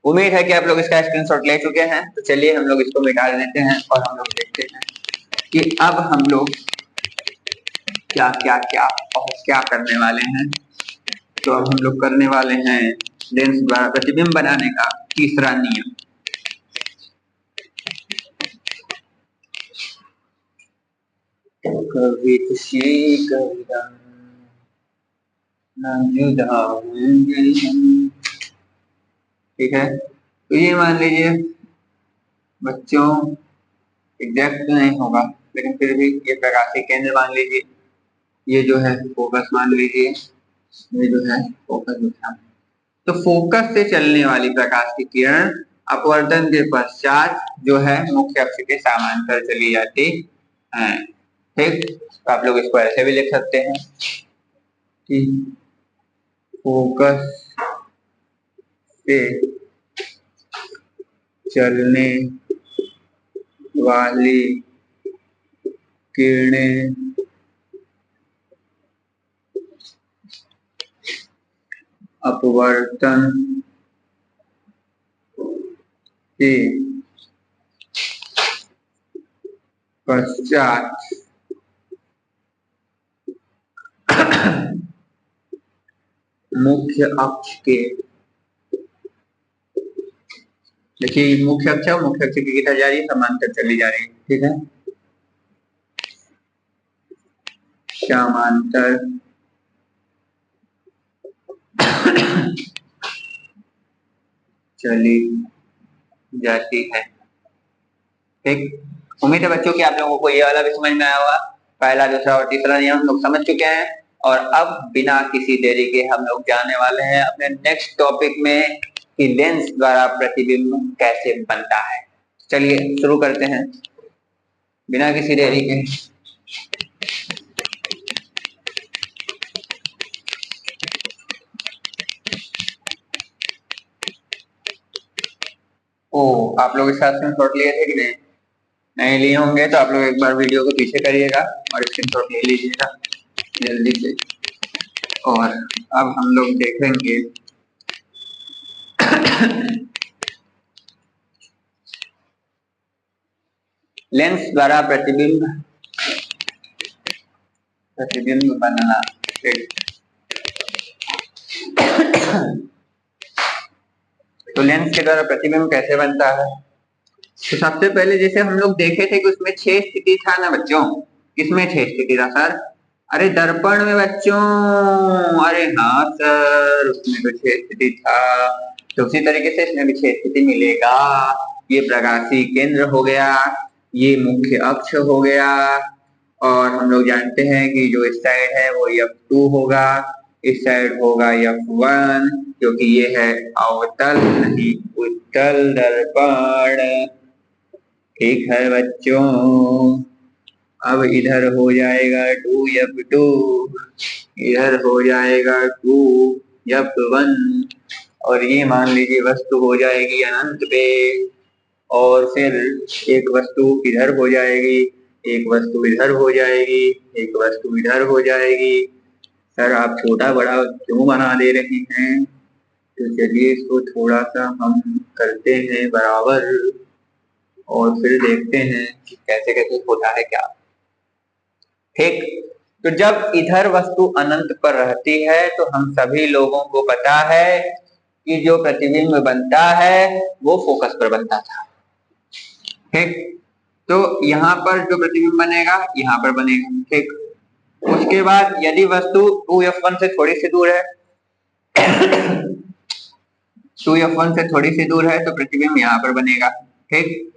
उम्मीद है कि आप लोग इसका स्क्रीनशॉट ले चुके हैं। तो चलिए हम लोग इसको मिटा देते हैं और हम लोग देखते हैं कि अब हम लोग क्या क्या क्या और क्या करने वाले हैं। तो अब हम लोग करने वाले हैं लेंस द्वारा प्रतिबिंब बनाने का तीसरा नियम। कभी खुशी कभी गम न जुदा होंगे हम। ठीक है, तो ये मान लीजिए बच्चों एग्जैक्ट नहीं होगा, लेकिन फिर भी ये प्रकाशीय केंद्र मान लीजिए, ये जो है फोकस मान लीजिए, ये जो है फोकस दिशा। तो फोकस से चलने वाली प्रकाश की किरण अपवर्तन के पश्चात जो है मुख्य अक्ष के समांतर चली जाती है। ठीक, तो आप लोग इसको ऐसे भी लिख सकते हैं कि फोकस से चलने वाली किरणें अपवर्तन के पश्चात मुख्य अक्ष के, देखिए मुख्य अक्ष है, मुख्य अक्ष की किधर जा रही है, समांतर चली जा रही है। ठीक है, समांतर चली जाती है। ठीक, उम्मीद है बच्चों कि आप लोगों को ये वाला भी समझ में आया होगा। पहला, दूसरा और तीसरा नियम हम लोग समझ चुके हैं। और अब बिना किसी देरी के हम लोग जाने वाले हैं अपने नेक्स्ट टॉपिक में कि लेंस द्वारा प्रतिबिंब कैसे बनता है। चलिए शुरू करते हैं बिना किसी देरी के। ओ, आप लोग इसका स्क्रीनशॉट लिए थे कि नहीं? नहीं लिए होंगे तो आप लोग एक बार वीडियो को पीछे करिएगा और स्क्रीनशॉट ले लीजिएगा जल्दी से। और अब हम लोग देखेंगे लेंस द्वारा प्रतिबिंब बनना। तो लेंस के द्वारा प्रतिबिंब कैसे बनता है तो सबसे पहले जैसे हम लोग देखे थे कि उसमें 6 स्थिति था ना बच्चों, किसमें 6 स्थिति था सर? अरे दर्पण में बच्चों। अरे हाँ सर, उसमें तो 6 स्थिति था। तो उसी तरीके से इसमें भी 6 स्थिति मिलेगा। ये प्रकाशीय केंद्र हो गया, ये मुख्य अक्ष हो गया, और हम लोग जानते हैं कि जो इस साइड है वो F2 होगा, इस साइड होगा F1, क्योंकि ये है अवतल नहीं उत्तल दर्पण। ठीक है बच्चों, अब इधर हो जाएगा 2F2, इधर हो जाएगा 2F1, और ये मान लीजिए वस्तु हो जाएगी अनंत पे, और फिर एक वस्तु इधर हो जाएगी, एक वस्तु इधर हो जाएगी, एक वस्तु इधर हो जाएगी। सर आप छोटा बड़ा क्यों बना दे रहे हैं? तो चलिए इसको थोड़ा सा हम करते हैं बराबर, और फिर देखते हैं कि कैसे कैसे होता है क्या। ठीक, तो जब इधर वस्तु अनंत पर रहती है तो हम सभी लोगों को पता है कि जो प्रतिबिंब बनता है वो फोकस पर बनता था। ठीक, तो यहाँ पर जो प्रतिबिंब बनेगा यहाँ पर बनेगा। ठीक, उसके बाद यदि वस्तु 2F1 से थोड़ी सी दूर है 2F1 से थोड़ी सी दूर है तो प्रतिबिंब यहाँ पर बनेगा। ठीक,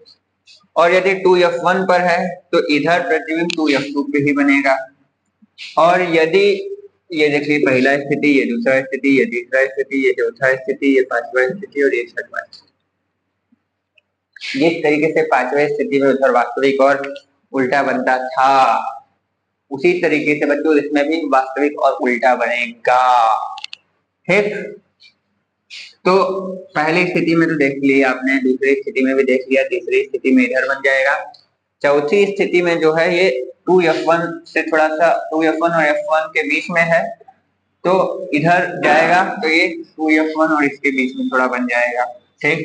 और यदि 2F1 पर है तो इधर प्रतिबिंब 2F2 पे ही बनेगा। और यदि ये देखिए पहला स्थिति, ये दूसरा स्थिति, ये तीसरा स्थिति, ये चौथा स्थिति, ये पांचवा स्थिति और ये छठवा स्थिति। जिस तरीके से पांचवा स्थिति में उधर वास्तविक और उल्टा बनता था, उसी तरीके से बच्चों इसमें भी वास्तविक और उल्टा बनेगा। ठीक, तो पहली स्थिति में तो देख लिया आपने, दूसरी स्थिति में भी देख लिया, तीसरी स्थिति में इधर बन जाएगा। चौथी स्थिति में जो है ये 2F1 से थोड़ा सा 2F1 और F1 के बीच में है, तो इधर जाएगा तो ये 2F1 और इसके बीच में थोड़ा बन जाएगा। ठीक,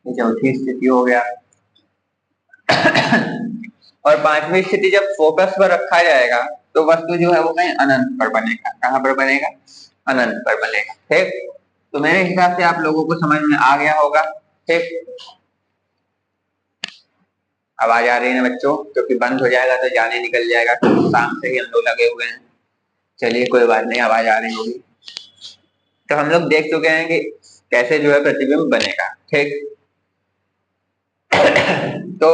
ये चौथी स्थिति हो गया। और पांचवी स्थिति जब फोकस पर रखा जाएगा तो वस्तु जो है वो कहीं अनंत पर बनेगा। कहाँ पर बनेगा? अनंत पर बनेगा। ठीक, तो मेरे हिसाब से आप लोगों को समझ में आ गया होगा। ठीक, आवाज आ रही है ना बच्चों? क्योंकि बंद हो जाएगा तो जाने निकल जाएगा, तो शाम से ही हम लोग लगे हुए हैं। चलिए कोई बात नहीं, आवाज आ रही होगी। तो हम लोग देख चुके हैं कि कैसे जो है प्रतिबिंब बनेगा। ठीक, तो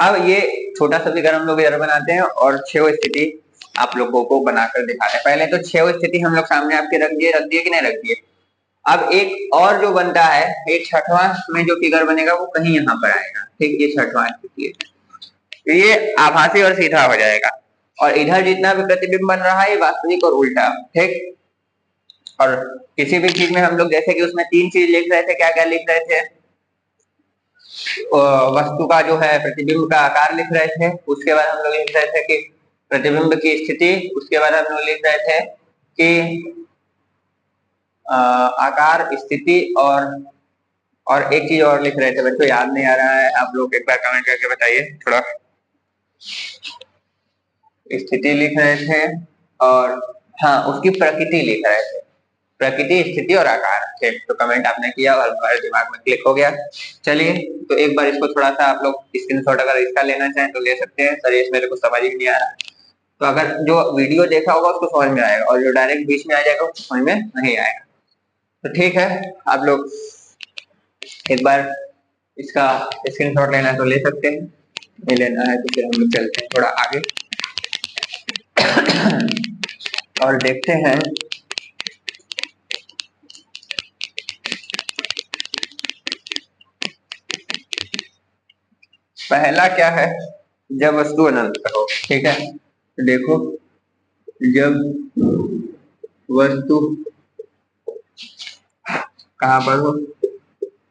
अब ये छोटा सा फिगर हम लोग इधर बनाते हैं और 6 स्थिति आप लोगों को बनाकर दिखाते हैं। पहले तो 6 स्थिति हम लोग सामने आपके रख दिए कि नहीं रख दिए। अब एक और जो बनता है, एक छठवां में जो फिगर बनेगा वो कहीं यहाँ पर आएगा। ठीक, ये छठवां स्थिति है, तो ये आभासी और सीधा हो जाएगा, और इधर जितना भी प्रतिबिंब बन रहा है ये वास्तविक और उल्टा। ठीक, और किसी भी चीज में हम लोग जैसे कि उसमें 3 चीज लिख रहे थे, क्या क्या लिख रहे थे? वस्तु का जो है प्रतिबिंब का आकार लिख रहे थे, उसके बाद हम लोग लिख रहे थे कि प्रतिबिंब की स्थिति, उसके बाद हम लोग लिख रहे थे कि आकार, स्थिति, और एक चीज और लिख रहे थे बच्चों, याद नहीं आ रहा है, आप लोग एक बार कमेंट करके बताइए थोड़ा। स्थिति लिख रहे थे और हाँ उसकी प्रकृति लिख रहे थे, प्रकृति, स्थिति और आकार। ठीक, तो कमेंट आपने किया और हमारे दिमाग में क्लिक हो गया। चलिए, तो एक बार इसको थोड़ा सा आप लोग स्क्रीनशॉट अगर इसका लेना चाहें तो ले सकते हैं। सर ये मेरे को समझ ही नहीं आ रहा, तो अगर जो वीडियो देखा होगा उसको समझ में आएगा, और जो डायरेक्ट बीच में आ जाएगा उसको समझ में नहीं आएगा। तो ठीक है, आप लोग एक बार इसका स्क्रीनशॉट लेना है तो ले सकते हैं, नहीं लेना है तो फिर हम लोग चलते हैं थोड़ा आगे और देखते हैं पहला क्या है, जब वस्तु अनंत पर हो। ठीक है, तो देखो जब वस्तु कहाँ पर हो?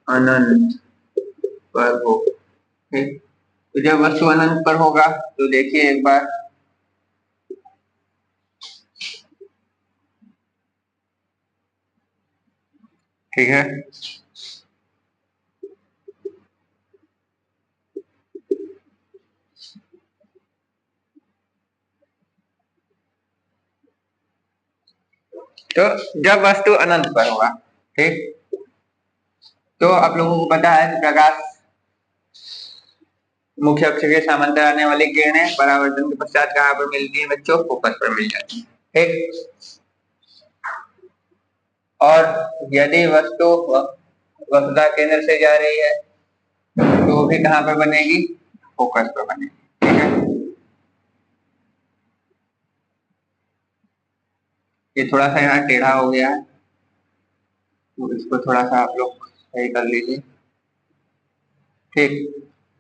अनंत पर हो। ठीक, तो जब वस्तु अनंत पर होगा तो देखिए एक बार, ठीक है, तो जब वस्तु अनंत पर होगा, ठीक, तो आप लोगों को पता है कि प्रकाश मुख्य अक्ष के समांतर आने वाली किरणें परावर्तन के पश्चात कहाँ पर मिलती है बच्चों? फोकस पर मिल जाती है। ठीक। और यदि वस्तु वस्तुतः केंद्र से जा रही है तो वो भी कहाँ पर बनेगी? फोकस पर बनेगी। ठीक है, ये थोड़ा सा यहाँ टेढ़ा हो गया है तो इसको थोड़ा सा आप लोग सही कर लीजिए। ठीक,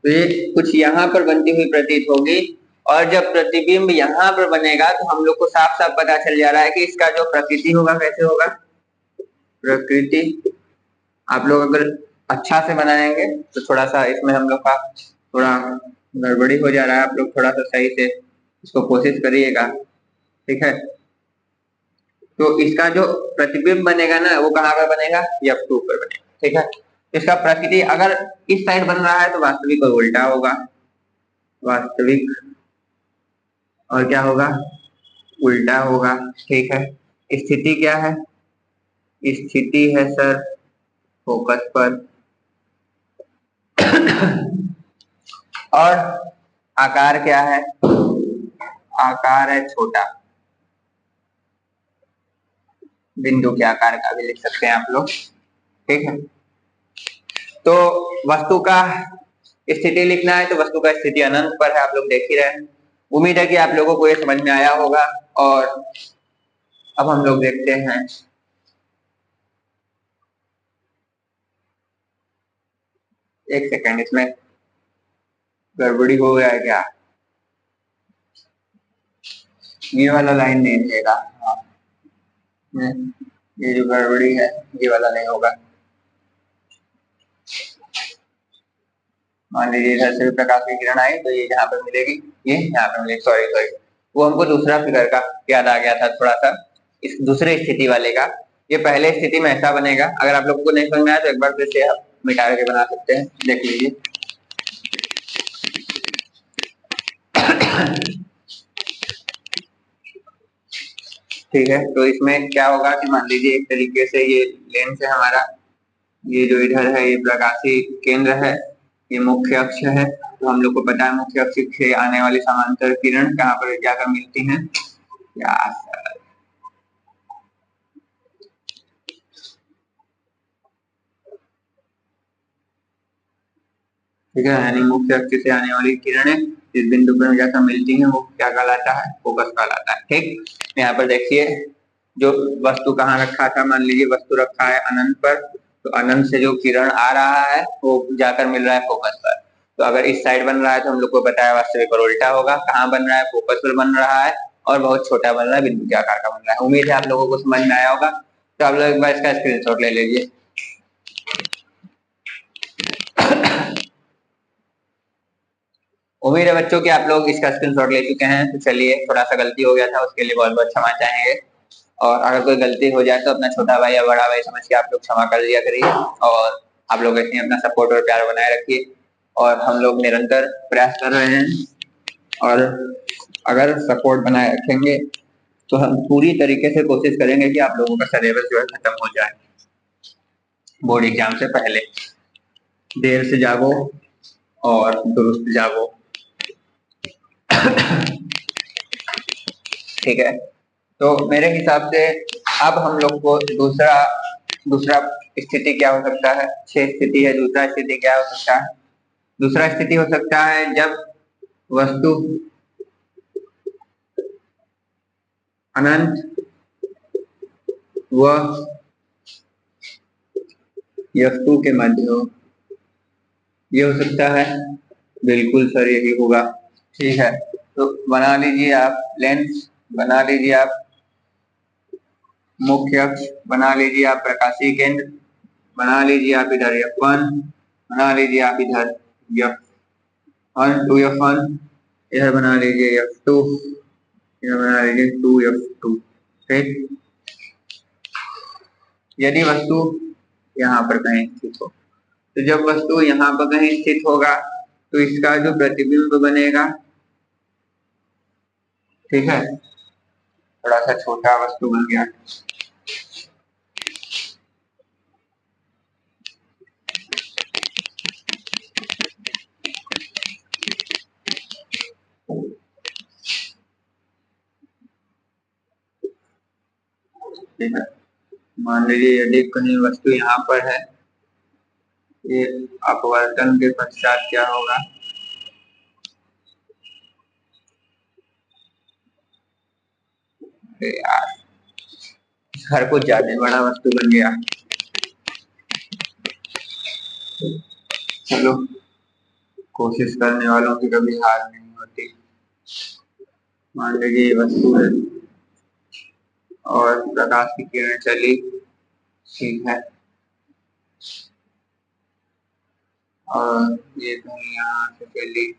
तो ये कुछ यहाँ पर बनती हुई प्रतीत होगी और जब प्रतिबिंब यहाँ पर बनेगा तो हम लोग को साफ साफ पता चल जा रहा है कि इसका जो प्रकृति होगा कैसे होगा। प्रकृति आप लोग अगर अच्छा से बनाएंगे तो थोड़ा सा इसमें हम लोग का थोड़ा गड़बड़ी हो जा रहा है, आप लोग थोड़ा सा सही से इसको कोशिश करिएगा। ठीक है, तो इसका जो प्रतिबिंब बनेगा ना वो कहाँ पर बनेगा? F2 पर बनेगा। ठीक है, इसका प्रकृति अगर इस साइड बन रहा है तो वास्तविक और उल्टा होगा, वास्तविक और क्या होगा? उल्टा होगा। ठीक है, स्थिति क्या है? स्थिति है सर फोकस पर और आकार क्या है? आकार है छोटा, बिंदु के आकार का भी लिख सकते हैं आप लोग। ठीक है, तो वस्तु का स्थिति लिखना है तो वस्तु का स्थिति अनंत पर है, आप लोग देख ही रहे हैं। उम्मीद है कि आप लोगों को ये समझ में आया होगा। और अब हम लोग देखते हैं एक सेकेंड, इसमें गड़बड़ी हो गया है क्या? ये वाला लाइन नहीं रहेगा। हाँ, ये जो गड़बड़ी है ये वाला नहीं होगा। मान लीजिए इधर से प्रकाश की किरण आई तो ये यहाँ पर मिलेगी, ये यहाँ पर मिलेगी। सॉरी सॉरी, वो हमको दूसरा फिगर का याद आ गया था थोड़ा सा, इस दूसरे स्थिति वाले का। ये पहले स्थिति में ऐसा बनेगा। अगर आप लोगों को नहीं समझ में आया तो एक बार फिर से आप मिटा के बना सकते हैं, देख लीजिए। ठीक है, तो इसमें क्या होगा कि मान लीजिए एक तरीके से ये लेंस है हमारा, ये जो इधर है ये प्रकाशीय केंद्र है, ये मुख्य अक्ष है। तो हम लोग को पता है मुख्य अक्ष से आने वाली समांतर किरण कहाँ पर जाकर मिलती हैं? ठीक है, यानी मुख्य अक्ष से आने वाली किरणें जिस बिंदु पर जाकर मिलती हैं वो क्या कहलाता है? फोकस कहलाता है। ठीक, यहाँ पर देखिए जो वस्तु कहाँ रखा था, मान लीजिए वस्तु रखा है अनंत पर, तो अनंत से जो किरण आ रहा है वो जाकर मिल रहा है फोकस पर। तो अगर इस साइड बन रहा है तो हम लोग को बताया वास्तविक और उल्टा होगा। कहाँ बन रहा है? फोकस पर बन रहा है और बहुत छोटा बन रहा है, बिंदु के आकार का बन रहा है। उम्मीद है आप लोगों को समझ में आया होगा। तो आप लोग एक बार इसका स्क्रीनशॉट ले लीजिए। उम्मीद है बच्चों कि आप लोग इसका स्क्रीनशॉट ले चुके हैं। तो चलिए, थोड़ा सा गलती हो गया था उसके लिए बहुत बहुत क्षमा चाहेंगे। और अगर कोई गलती हो जाए तो अपना छोटा भाई या बड़ा भाई समझ के आप लोग क्षमा कर दिया करिए। और आप लोग ऐसे अपना सपोर्ट और प्यार बनाए रखिए। और हम लोग निरंतर प्रयास कर रहे हैं और अगर सपोर्ट बनाए रखेंगे तो हम पूरी तरीके से कोशिश करेंगे कि आप लोगों का सिलेबस जो है खत्म हो जाए बोर्ड एग्जाम से पहले। देर से जागो और दुरुस्त जागो। ठीक है, तो मेरे हिसाब से अब हम लोग को दूसरा दूसरा स्थिति क्या हो सकता है? 6 स्थिति है। दूसरा स्थिति क्या हो सकता है? दूसरा स्थिति हो सकता है जब वस्तु अनंत व F2 के मध्य हो। ये हो सकता है, बिल्कुल सर यही होगा। ठीक है, तो बना लीजिए आप लेंस, बना लीजिए आप मुख्य अक्ष, बना लीजिए आप प्रकाशीय केंद्र, बना लीजिए आप इधर F1, बना लीजिए आप इधर F1 2F1, इधर बना लीजिए F2, इधर बना लीजिए 2F2। ठीक, यदि वस्तु यहाँ पर कहीं स्थित हो तो जब वस्तु यहाँ पर कहीं स्थित होगा तो इसका जो प्रतिबिंब बनेगा, ठीक है, थोड़ा सा छोटा वस्तु बन गया। ठीक है। मान लीजिए यदि कहीं वस्तु यहाँ पर है, ये अपवर्तन के पश्चात क्या होगा, यार घर कुछ ज्यादा बड़ा वस्तु बन गया। चलो, कोशिश करने वालों की कभी हार नहीं होती। मान लीजिए ये वस्तु है और प्रकाश की किरण चली, ठीक है, और ये कहीं यहाँ से चली,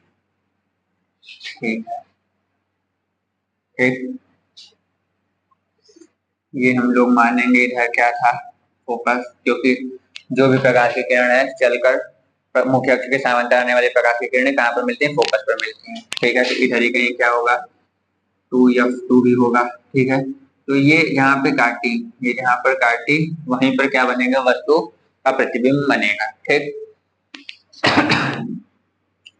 ठीक है, ठीक। ये हम लोग मानेंगे इधर क्या था, फोकस, क्योंकि जो भी प्रकाश की किरण है चलकर मुख्य अक्ष के समांतर आने वाले प्रकाश की किरणें कहाँ पर मिलती हैं, फोकस पर मिलती हैं, ठीक है। तो इधर ही कहीं क्या होगा, 2F2 भी होगा, ठीक है। तो ये यहाँ पे काटी, ये यहाँ पर काटी, वहीं पर क्या बनेगा, वस्तु का प्रतिबिंब बनेगा, ठीक।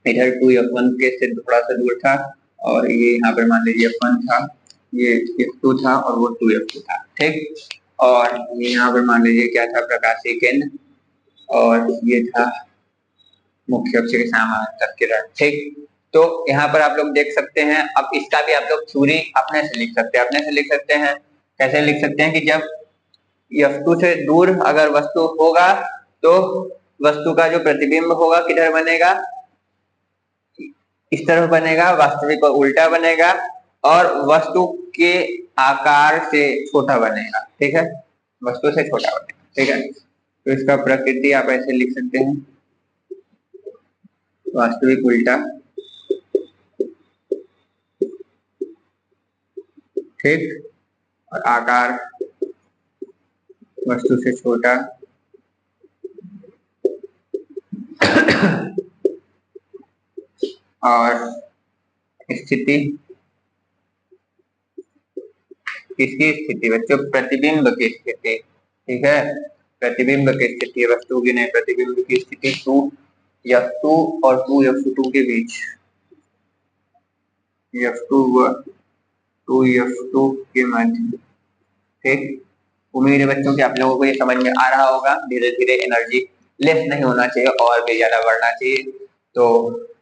इधर 2F1 के से थोड़ा सा दूर था, और ये यहाँ पर मान लीजिए F1 था, ये F2 था और वो 2F2 था, ठीक। और ये यहाँ पर मान लीजिए क्या था, प्रकाशीय केंद्र, और ये था मुख्य अक्ष के समांतर किरण, ठीक। तो यहाँ पर आप लोग देख सकते हैं, अब इसका भी आप लोग थ्योरी अपने से लिख सकते हैं, अपने से लिख सकते हैं। कैसे लिख सकते हैं कि जब F2 से दूर अगर वस्तु होगा तो वस्तु का जो प्रतिबिंब होगा किधर बनेगा, इस तरफ बनेगा, वास्तविक और उल्टा बनेगा, और वस्तु के आकार से छोटा बनेगा, ठीक है, वस्तु से छोटा बनेगा, ठीक है। तो इसका प्रकृति आप ऐसे लिख सकते हैं, वास्तविक उल्टा, ठीक, और आकार वस्तु से छोटा, और स्थिति, किसकी स्थिति बच्चों, प्रतिबिंब की स्थिति, ठीक है, प्रतिबिंब की स्थिति, वस्तु की नहीं, प्रतिबिंब की स्थिति 2F2 और 2F2 के बीच, F2 व 2F2 के मध्य, ठीक। उम्मीद है बच्चों कि आप लोगों को ये समझ में आ रहा होगा। धीरे धीरे एनर्जी लेस नहीं होना चाहिए और भी ज्यादा बढ़ना चाहिए। तो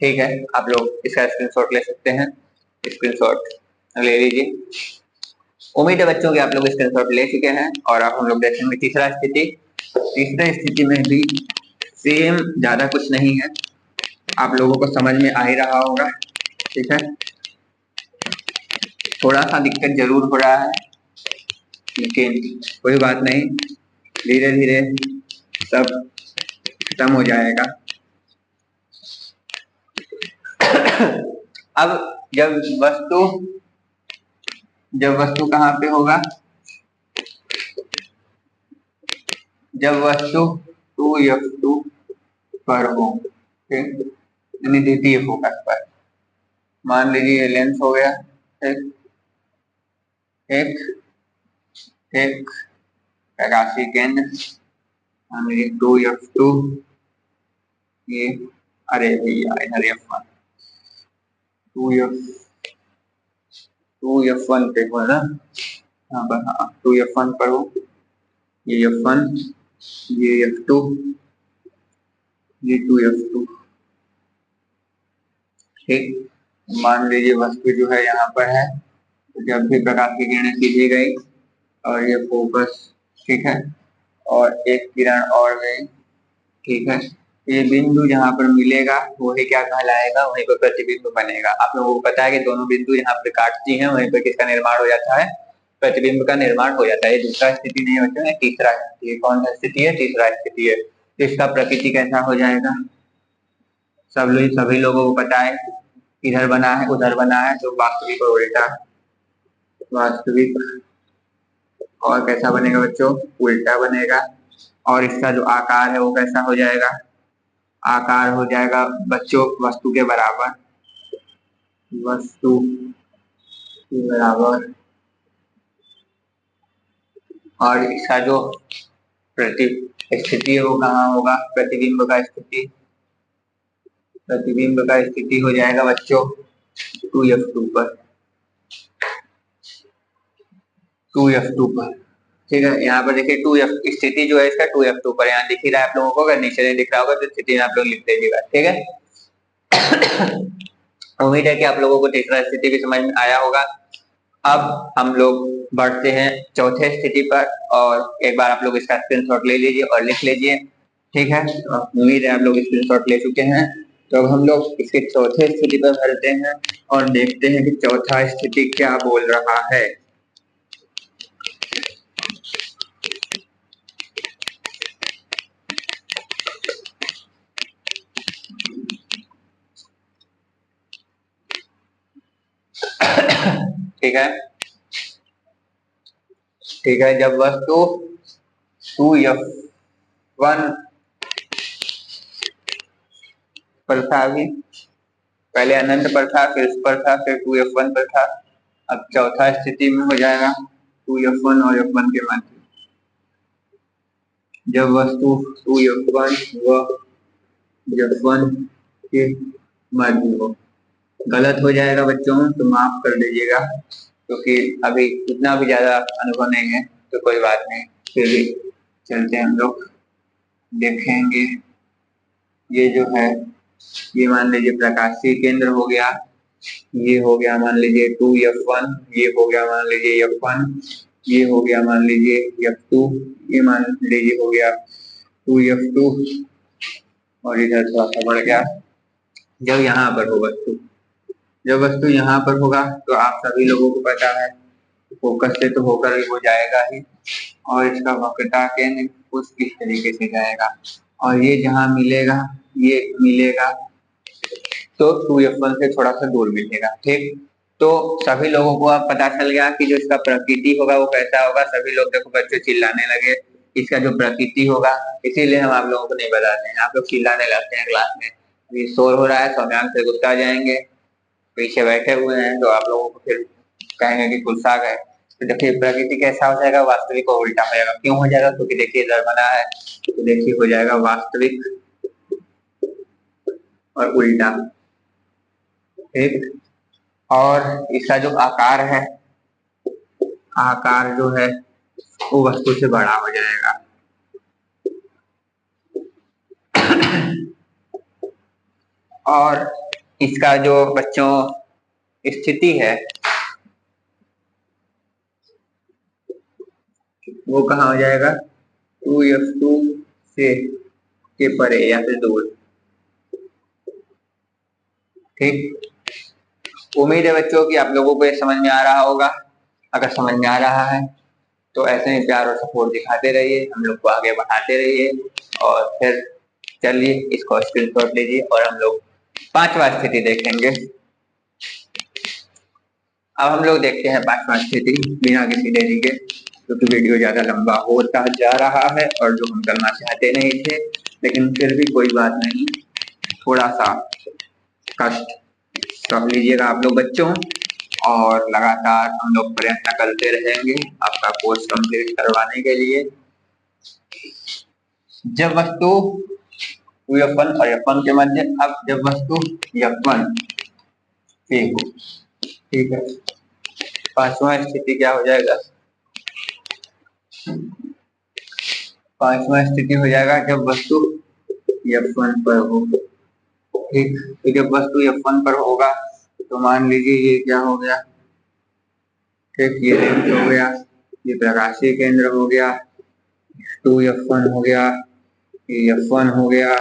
ठीक है, आप लोग इसका स्क्रीनशॉट ले सकते हैं, स्क्रीनशॉट ले लीजिए। उम्मीद है बच्चों कि आप लोग स्क्रीनशॉट ले चुके हैं। और अब हम लोग देखेंगे तीसरा स्थिति। तीसरा स्थिति में भी सेम, ज्यादा कुछ नहीं है, आप लोगों को समझ में आ ही रहा होगा, ठीक है। थोड़ा सा दिक्कत जरूर हो रहा है, लेकिन कोई बात नहीं, धीरे धीरे सब खत्म हो जाएगा। अब जब वस्तु कहाँ पे होगा, जब वस्तु 2F2 पर हो, ठीक, यानी द्वितीय फोकस पर। मान लीजिए लेंस हो गया, ठीक, एक एक प्रकाशीय केंद्र, मान लीजिए 2F2, ये, अरे भैया इधर F1, 2F1 पे हो ना, यहाँ पर, हाँ 2F1 पर हो, ये F1, ये F2, ये 2F2, ठीक। मान लीजिए वस्तु जो है यहाँ पर है, तो जब भी प्रकाश की किरणें सीधी गई और ये फोकस, ठीक है, और एक किरण और गई, ठीक है, ये बिंदु जहाँ पर मिलेगा वही क्या कहलाएगा, वहीं पर प्रतिबिंब बनेगा। आप लोगों को पता है कि दोनों बिंदु यहाँ पर काटती हैं, वहीं पर किसका निर्माण हो जाता है, प्रतिबिंब का निर्माण हो जाता है। ये दूसरा स्थिति नहीं होता है, तीसरा स्थिति है। कौन सा स्थिति है, तीसरा स्थिति है। तो इसका प्रकृति कैसा हो जाएगा, सभी लोगों को पता है, इधर बना है उधर बना है, तो वास्तविक और उल्टा, वास्तविक और कैसा बनेगा बच्चों, उल्टा बनेगा। और इसका जो आकार है वो कैसा हो जाएगा, आकार हो जाएगा बच्चों वस्तु के बराबर, वस्तु के बराबर। और इसका जो प्रति स्थिति है वो कहाँ होगा, प्रतिबिंब का स्थिति, प्रतिबिंब का स्थिति हो जाएगा बच्चों 2F2 पर, 2F2 पर, ठीक है। यहाँ पर देखिए 2f स्थिति जो है इसका 2f2 पर यहाँ दिख ही रहा है आप लोगों को, अगर नीचे नहीं दिख रहा होगा तो स्थिति में आप लोग लिख लीजिएगा। ठीक है। उम्मीद है कि आप लोगों को तीसरा स्थिति भी समझ में आया होगा। अब हम लोग बढ़ते हैं चौथे स्थिति पर, और एक बार आप लोग इसका स्क्रीनशॉट ले लीजिए और लिख लीजिए। ठीक है, उम्मीद है आप लोग स्क्रीनशॉट ले चुके हैं। तो अब हम लोग इसके चौथे स्थिति पर बढ़ते हैं और देखते हैं कि चौथा स्थिति क्या बोल रहा है। ठीक है, ठीक है। जब वस्तु 2f1 पर था, अभी पहले अनंत पर था, फिर उस पर था, फिर 2f1 पर था। अब चौथा स्थिति में हो जाएगा 2f1 और f1 के मध्य। जब वस्तु 2f1 व f1 के मध्य हो। गलत हो जाएगा बच्चों तो माफ कर दीजिएगा, क्योंकि अभी इतना भी ज्यादा अनुभव नहीं है, तो कोई बात नहीं, फिर भी चलते हैं हम लोग देखेंगे। ये जो है ये मान लीजिए प्रकाशीय केंद्र हो गया, ये हो गया मान लीजिए 2f1, ये हो गया मान लीजिए f1, ये हो गया मान लीजिए f2, ये मान लीजिए हो गया 2f2, और इधर थोड़ा सा बढ़ गया। जब यहाँ पर हो वस्तु, जब वस्तु यहाँ पर होगा तो आप सभी लोगों को पता है फोकस से तो होकर ही वो जाएगा ही, और इसका वक्रता केंद्र कुछ इस तरीके से जाएगा, और ये जहाँ मिलेगा ये मिलेगा तो 2f1 से थोड़ा सा दूर मिलेगा। ठीक, तो सभी लोगों को अब पता चल गया कि जो इसका प्रकृति होगा वो कैसा होगा। सभी लोग देखो बच्चे चिल्लाने लगे इसका जो प्रकृति होगा, इसीलिए हम आप लोगों को नहीं बताते हैं, आप लोग चिल्लाने लगते हैं क्लास में। अभी शोर हो रहा है, सौम्यांश से गुस्सा जाएंगे, पीछे बैठे हुए हैं तो आप लोगों को फिर कहेंगे कि गुस्सा गए। तो देखिए प्रकृति कैसा हो जाएगा, वास्तविक को उल्टा हो जाएगा। क्यों हो जाएगा, क्योंकि देखिए इधर बना है, तो देखिए हो जाएगा वास्तविक और उल्टा। ठीक, और इसका जो आकार है, आकार जो है वो वस्तु से बड़ा हो जाएगा। और इसका जो बच्चों स्थिति है वो कहाँ हो जाएगा, 2f2 से के परे या फिर दूर। ठीक, उम्मीद है बच्चों कि आप लोगों को ये समझ में आ रहा होगा। अगर समझ में आ रहा है तो ऐसे ही प्यार और सपोर्ट दिखाते रहिए, हम लोग को आगे बढ़ाते रहिए। और फिर चलिए इसको स्क्रीनशॉट लीजिए और हम लोग पांचवा स्थिति देखेंगे। अब हम लोग देखते हैं पांचवा स्थिति बिना किसी देरी के, क्योंकि वीडियो ज्यादा लंबा होता जा रहा है और जो हम करना चाहते नहीं थे, लेकिन फिर भी कोई बात नहीं, थोड़ा सा कष्ट सह लीजिएगा आप लोग बच्चों, और लगातार हम लोग प्रयत्न करते रहेंगे आपका कोर्स कंप्लीट करवाने के लिए। जब वस्तु f1 और f1 के मध्य, अब जब वस्तु f1 ठीक हो, ठीक है, पांचवा स्थिति क्या हो जाएगा, पांचवा स्थिति हो जाएगा जब वस्तु f1 पर हो। ठीक, तो जब वस्तु f1 पर होगा तो मान लीजिए ये क्या हो गया, ठीक, ये लेंस हो गया, ये प्रकाशीय केंद्र हो गया, 2f1 हो गया, ये f1 हो गया,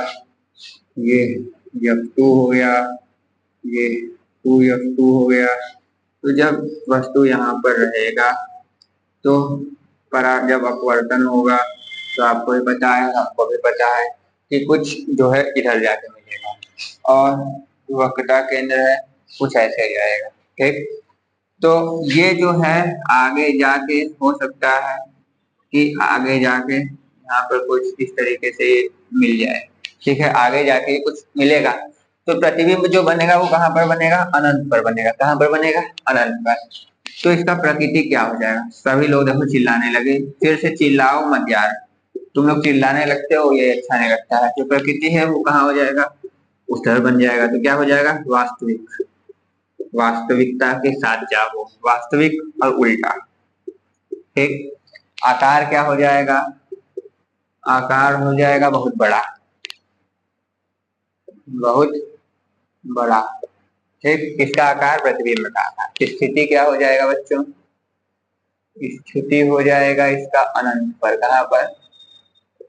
ये f2 हो गया, ये 2f2 हो गया। तो जब वस्तु यहाँ पर रहेगा तो पराग जब अपवर्तन होगा तो आपको भी पता है, आपको भी पता है कि कुछ जो है इधर जाके मिलेगा, और वक्रता केंद्र है कुछ ऐसे जाएगा। ठीक, तो ये जो है आगे जाके हो सकता है कि आगे जाके यहाँ पर कुछ इस तरीके से मिल जाए। ठीक है, आगे जाके कुछ मिलेगा तो प्रतिबिंब जो बनेगा वो कहाँ पर बनेगा, अनंत पर बनेगा। कहाँ पर बनेगा, अनंत पर। तो इसका प्रकृति क्या हो जाएगा, सभी लोग देखो चिल्लाने लगे, फिर से चिल्लाओ मत यार, तुम लोग चिल्लाने लगते हो ये अच्छा नहीं लगता है। जो प्रकृति है वो कहाँ हो जाएगा, उस तरह बन जाएगा। तो क्या हो जाएगा, वास्तविक, वास्तविकता के साथ जाओ, वास्तविक और उल्टा। ठीक, आकार क्या हो जाएगा, आकार हो जाएगा बहुत बड़ा, बहुत बड़ा। ठीक, इसका आकार प्रतिबिंब का आकार। स्थिति क्या हो जाएगा बच्चों, स्थिति हो जाएगा इसका अनंत पर, कहाँ पर,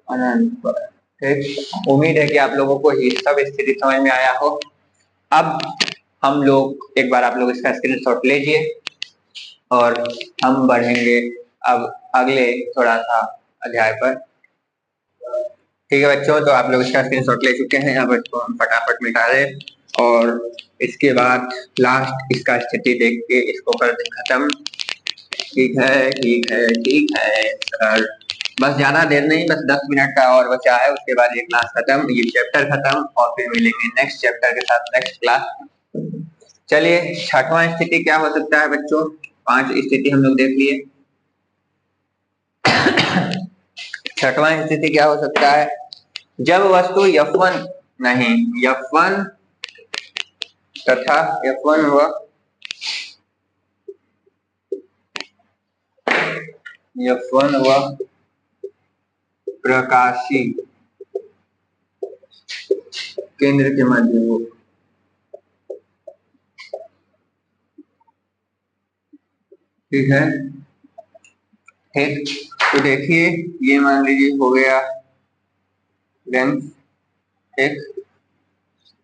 अनंत पर। ठीक, उम्मीद है कि आप लोगों को ये सब स्थिति समझ में आया हो। अब हम लोग एक बार आप लोग इसका स्क्रीनशॉट लीजिए और हम बढ़ेंगे अब अगले थोड़ा सा अध्याय पर। ठीक है बच्चों, तो आप लोग इसका स्क्रीनशॉट ले चुके हैं, अब इसको हम फटाफट मिटा दें और इसके बाद लास्ट इसका स्थिति देख के इसको कर दें खत्म। ठीक है, ठीक है, ठीक है सर, बस ज्यादा देर नहीं, बस 10 मिनट का और बचा है, उसके बाद ये क्लास खत्म, ये चैप्टर खत्म और फिर मिलेंगे नेक्स्ट चैप्टर के साथ नेक्स्ट क्लास। चलिए, छठवां स्थिति क्या हो सकता है बच्चों, 5 स्थिति हम लोग देख लिए। छठवां स्थिति क्या हो सकता है, जब वस्तु F1 नहीं, F1 तथा F1 व प्रकाशी केंद्र के मध्य हो। ठीक है, ठीक, तो देखिए ये मान लीजिए हो गया लेंस। ठीक,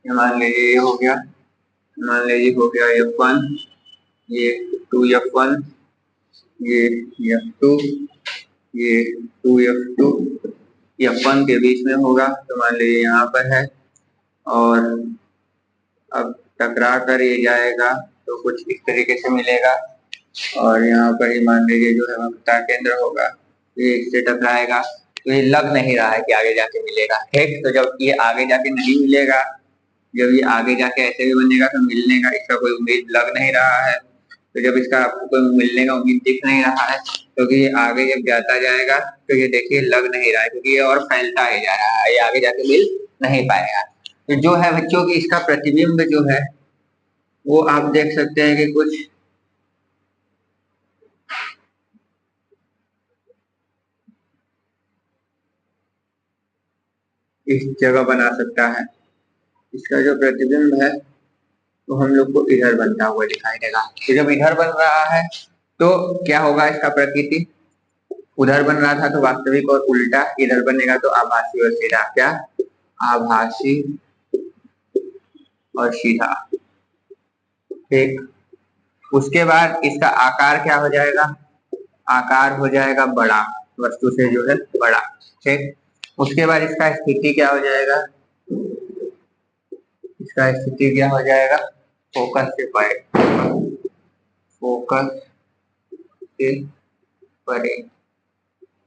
ये मान लीजिए ये हो गया, मान लीजिए हो गया F1, ये 2F1, ये F2, ये 2F2, F1 के बीच में होगा, तो मान लीजिए यहाँ पर है और अब टकरा कर ये जाएगा तो कुछ इस तरीके से मिलेगा और यहाँ पर ही मान लीजिए जो है वक्रता केंद्र होगा, ये इससे टकराएगा, तो ये लग नहीं रहा है कि आगे जाके मिलेगा। ठीक, तो जब ये आगे जाके नहीं मिलेगा, जब ये आगे जाके ऐसे भी बनेगा तो मिलने का इसका कोई उम्मीद लग नहीं रहा है, तो जब इसका आपको कोई मिलने का उम्मीद दिख नहीं रहा है, क्योंकि ये आगे जब जाता जाएगा तो ये देखिए लग नहीं रहा है, क्योंकि ये और फैलता ही जा रहा है, ये आगे जाके मिल नहीं पाएगा। तो जो है बच्चों की इसका प्रतिबिंब जो है वो आप देख सकते हैं कि कुछ इस जगह बना सकता है। इसका जो प्रतिबिंब है तो हम लोग को इधर बनता हुआ दिखाई देगा। तो जब इधर बन रहा है तो क्या होगा, इसका प्रकृति उधर बन रहा था तो वास्तविक और उल्टा, इधर बनेगा तो आभासी और सीधा। क्या, आभासी और सीधा। ठीक, उसके बाद इसका आकार क्या हो जाएगा, आकार हो जाएगा बड़ा, वस्तु से जो है बड़ा। ठीक, उसके बाद इसका स्थिति क्या हो जाएगा, इसका स्थिति क्या हो जाएगा, फोकस से परे, फोकस से परे।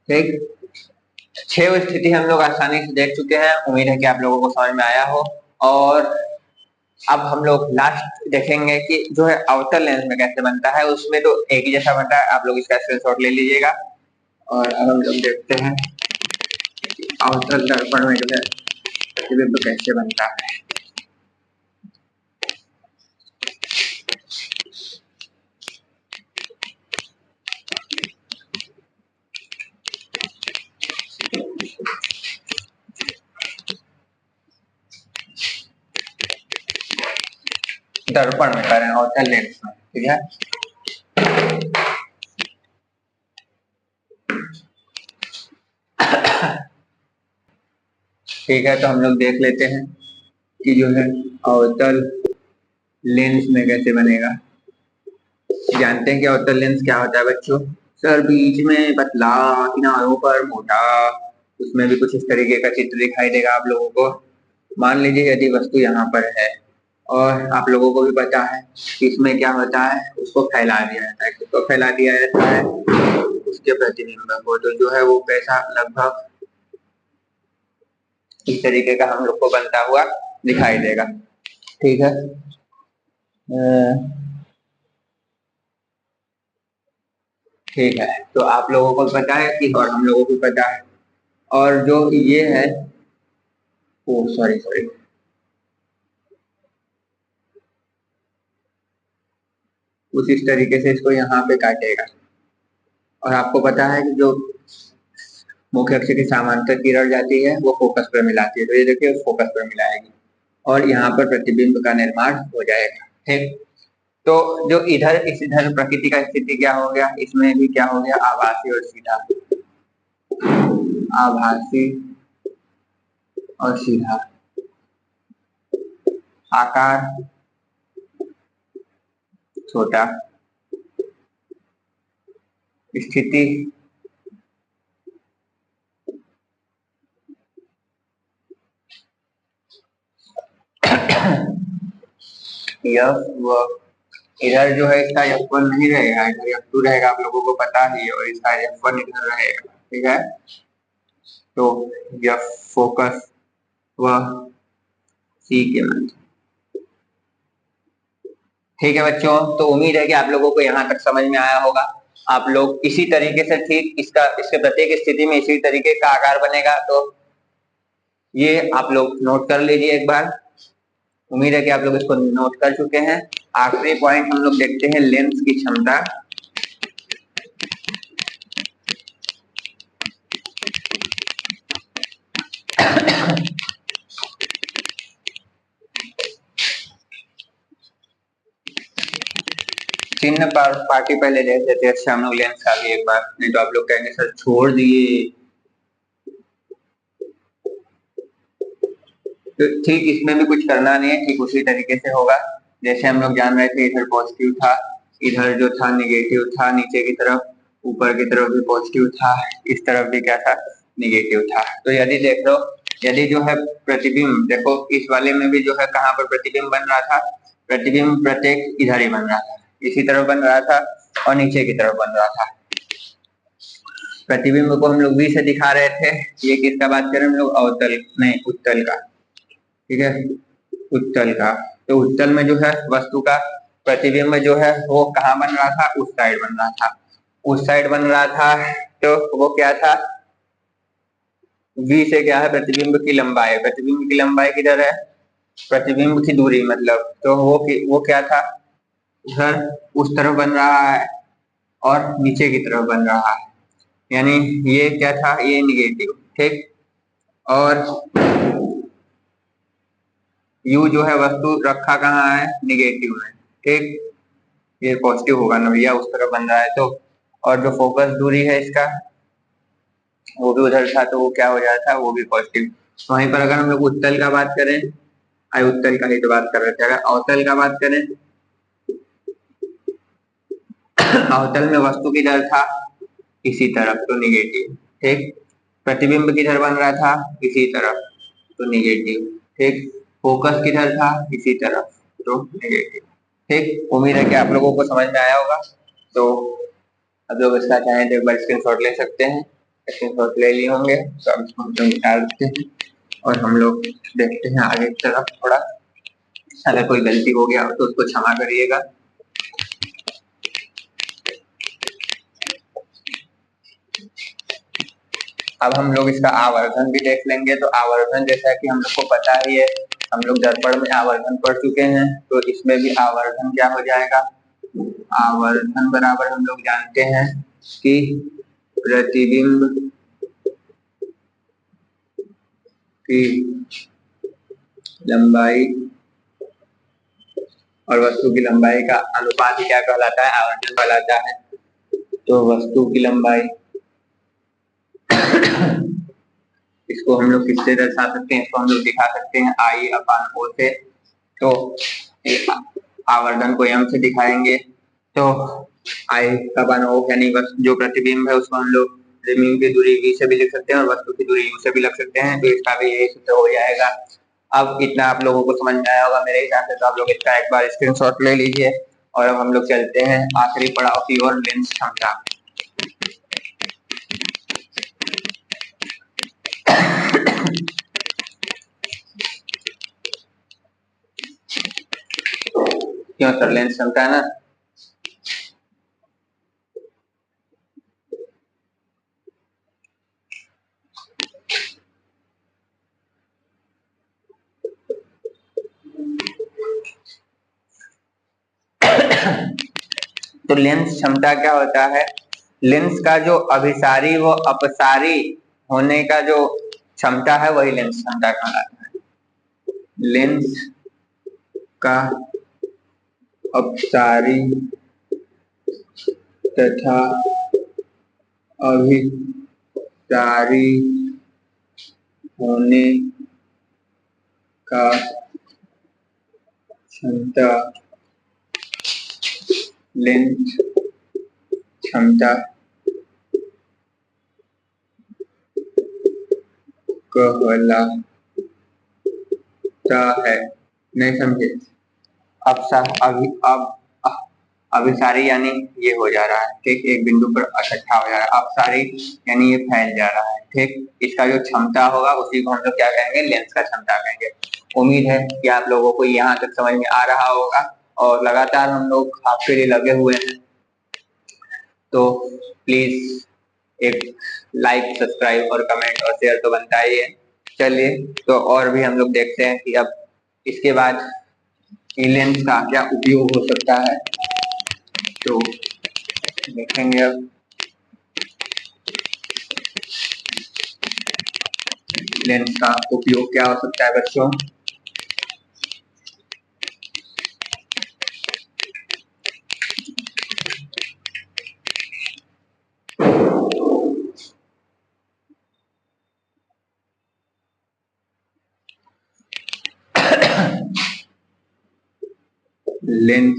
ठीक, 6 स्थिति हम लोग आसानी से देख चुके हैं, उम्मीद है कि आप लोगों को समझ में आया हो। और अब हम लोग लास्ट देखेंगे कि जो है आउटर लेंस में कैसे बनता है, उसमें तो एक ही जैसा बनता है, आप लोग इसका स्क्रीनशॉट ले लीजिएगा। और अब हम लोग देखते हैं आउटर दर्पण में जो है प्रतिबिंब कैसे बनता है। दर्पण में करें, आउटर लेंस में। ठीक है, ठीक है, तो हम लोग देख लेते हैं कि जो है अवतल लेंस में कैसे बनेगा। जानते हैं कि अवतल लेंस क्या होता है बच्चों, सर बीच में पतला, किनारों पर मोटा, उसमें भी कुछ इस तरीके का चित्र दिखाई देगा आप लोगों को। मान लीजिए यदि वस्तु यहाँ पर है और आप लोगों को भी पता है कि इसमें क्या होता है, उसको फैला दिया जाता है, किसको फैला दिया जाता है, उसके प्रतिबिंब को, तो जो है वो कैसा लगभग इस तरीके का हम लोग को बनता हुआ दिखाई देगा। ठीक है, ठीक है, तो आप लोगों को पता है कि और हम लोगों को पता है, और जो ये है, ओ सॉरी सॉरी, कुछ इस तरीके से इसको यहाँ पे काटेगा। और आपको पता है कि जो मुख्य अक्ष के समांतर किरण जाती है वो फोकस पर मिलाती है, तो ये देखिए फोकस पर मिलाएगी और यहाँ पर प्रतिबिंब का निर्माण हो जाएगा। ठीक, तो जो इधर प्रकृति का स्थिति क्या हो गया, इसमें भी क्या हो गया, आभासी और सीधा, आभासी और सीधा, आकार छोटा, स्थिति यफ व इधर जो है इसका F1 नहीं रहेगा, इधर F2 रहेगा, आप लोगों को पता ही है, और इसका F1 इधर रहेगा। ठीक है, तो यह फोकस व सी के मध्य। ठीक है बच्चों, तो उम्मीद है कि आप लोगों को यहाँ तक समझ में आया होगा। आप लोग इसी तरीके से ठीक इसके प्रत्येक स्थिति में इसी तरीके का आकार बनेगा, तो ये आप लोग नोट कर लीजिए एक बार। उम्मीद है कि आप लोग इसको नोट कर चुके हैं। आखिरी पॉइंट हम लोग देखते हैं, लेंस की क्षमता। चिन्ह पार्टी पहले देख लेते हैं, अच्छा हम लोग लेंस का भी एक बार, नहीं तो आप लोग कहेंगे सर छोड़ दिए। तो ठीक इसमें भी कुछ करना नहीं है, ठीक उसी तरीके से होगा जैसे हम लोग जान रहे थे। इधर पॉजिटिव था, इधर जो था निगेटिव था, नीचे की तरफ ऊपर की तरफ भी पॉजिटिव था, इस तरफ भी क्या था, निगेटिव था। तो यदि देख लो, यदि जो है प्रतिबिंब, देखो इस वाले में भी जो है कहाँ पर प्रतिबिंब बन रहा था, प्रतिबिंब प्रत्येक इधर ही बन रहा था, इसी तरफ बन रहा था और नीचे की तरफ बन रहा था। प्रतिबिंब को हम लोग V से दिखा रहे थे। ये किसका बात करें हम लोग, अवतल नहीं उत्तल का। ठीक है, उत्तल का। तो उत्तल में जो है वस्तु का प्रतिबिंब जो है वो कहाँ बन रहा था, उस साइड बन रहा था, उस साइड बन रहा था। तो वो क्या था, V से क्या है, प्रतिबिंब की लंबाई, प्रतिबिंब की लंबाई किधर है, प्रतिबिंब की दूरी मतलब, तो वो क्या था, उधर उस तरफ बन रहा है और नीचे की तरफ बन रहा है, यानी ये क्या था, ये निगेटिव। ठीक, और U जो है वस्तु रखा कहाँ है, निगेटिव में। ठीक, ये पॉजिटिव होगा ना भैया, उस तरफ बन रहा है तो। और जो फोकस दूरी है इसका वो भी उधर था, तो वो क्या हो जाता है, वो भी पॉजिटिव। वहीं पर अगर हम लोग उत्तल का बात करें, उत्तल का ही तो बात कर रहे थे, अगर अवतल का बात करें, अवतल में वस्तु किधर था, इसी तरफ, तो निगेटिव। ठीक, प्रतिबिंब किधर बन रहा था, इसी तरफ, तो निगेटिव। ठीक, फोकस किधर था, इसी तरफ, तो निगेटिव। ठीक, उम्मीद है कि आप लोगों को समझ में आया होगा। तो अब लोग इसका चाहें तो एक बार स्क्रीनशॉट ले सकते हैं, स्क्रीनशॉट ले लिए होंगे तो अब इसको हम लोग निकाल देते हैं और हम लोग देखते हैं आगे की तरफ। थोड़ा अगर कोई गलती हो गया तो उसको क्षमा करिएगा। अब हम लोग इसका आवर्धन भी देख लेंगे। तो आवर्धन जैसा कि हम लोग को पता ही है, हम लोग दर्पण में आवर्धन पढ़ चुके हैं, तो इसमें भी आवर्धन क्या हो जाएगा, आवर्धन बराबर हम लोग जानते हैं कि प्रतिबिंब की लंबाई और वस्तु की लंबाई का अनुपात क्या कहलाता है, आवर्धन कहलाता है। तो वस्तु की लंबाई इसको हम लोग किससे दर्शा सकते हैं, इसको हम लोग दिखा सकते हैं I/O से। तो आवर्धन को m से दिखाएंगे, तो I/O यानी जो प्रतिबिंब है उसको हम लोग प्रतिबिंब की दूरी V से भी लिख सकते हैं और वस्तु की दूरी U से भी लिख सकते हैं, तो इसका भी यही सूत्र हो जाएगा। अब इतना आप लोगों को समझ में आया होगा मेरे हिसाब से, तो आप लोग इसका एक बार स्क्रीनशॉट ले लीजिए। और अब हम लोग चलते हैं आखिरी पड़ाव की ओर, लेंस क्षमता। क्यों सर, लेंस क्षमता है ना। तो लेंस क्षमता क्या होता है, लेंस का जो अभिसारी व अपसारी होने का जो क्षमता है वही लेंस क्षमता कहलाता है। लेंस का अपसारी तथा अभिसारी होने का क्षमता लेंस क्षमता कहलाता है। नहीं समझे? अभिसारी यानी ये हो जा रहा है, ठीक, एक बिंदु पर इकट्ठा हो जा रहा है। अपसारी यानी ये फैल जा रहा है, ठीक। इसका जो क्षमता होगा उसी को हम लोग क्या कहेंगे? लेंस का क्षमता कहेंगे। उम्मीद है कि आप लोगों को यहाँ तक समझ में आ रहा होगा और लगातार हम लोग आपके लिए लगे हुए हैं, तो प्लीज एक लाइक, सब्सक्राइब और कमेंट और शेयर तो बनता ही है। चलिए तो और भी हम लोग देखते हैं कि अब इसके बाद लेंस का क्या उपयोग हो सकता है, तो देखेंगे अब लेंस का उपयोग क्या हो सकता है बच्चों। लेंस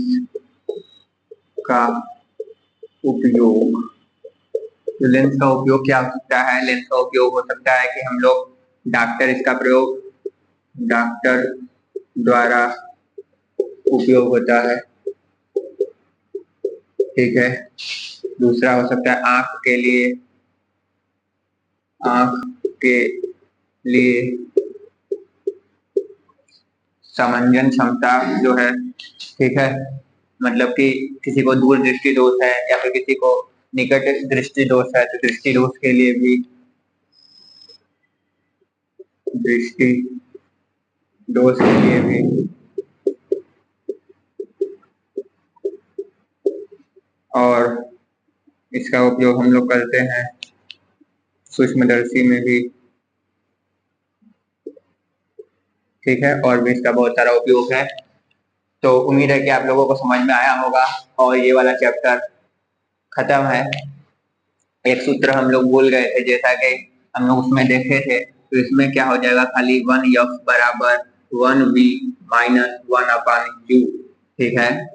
का उपयोग, तो लेंस का उपयोग क्या हो सकता है? लेंस का उपयोग हो सकता है कि हम लोग इसका प्रयोग डॉक्टर द्वारा उपयोग होता है, ठीक है। दूसरा हो सकता है आंख के लिए समंजन क्षमता जो है, ठीक है, मतलब कि किसी को दूर दृष्टि दोष है या फिर किसी को निकट दृष्टि दोष है, तो दृष्टि दोष के लिए भी और इसका उपयोग हम लोग करते हैं सूक्ष्मदर्शी में भी, ठीक है, और भी इसका बहुत सारा उपयोग है। तो उम्मीद है कि आप लोगों को समझ में आया होगा और ये वाला चैप्टर खत्म है। एक सूत्र हम लोग भूल गए थे, जैसा कि हम लोग उसमें देखे थे, तो इसमें क्या हो जाएगा? खाली 1f बराबर 1v माइनस 1/u, ठीक है।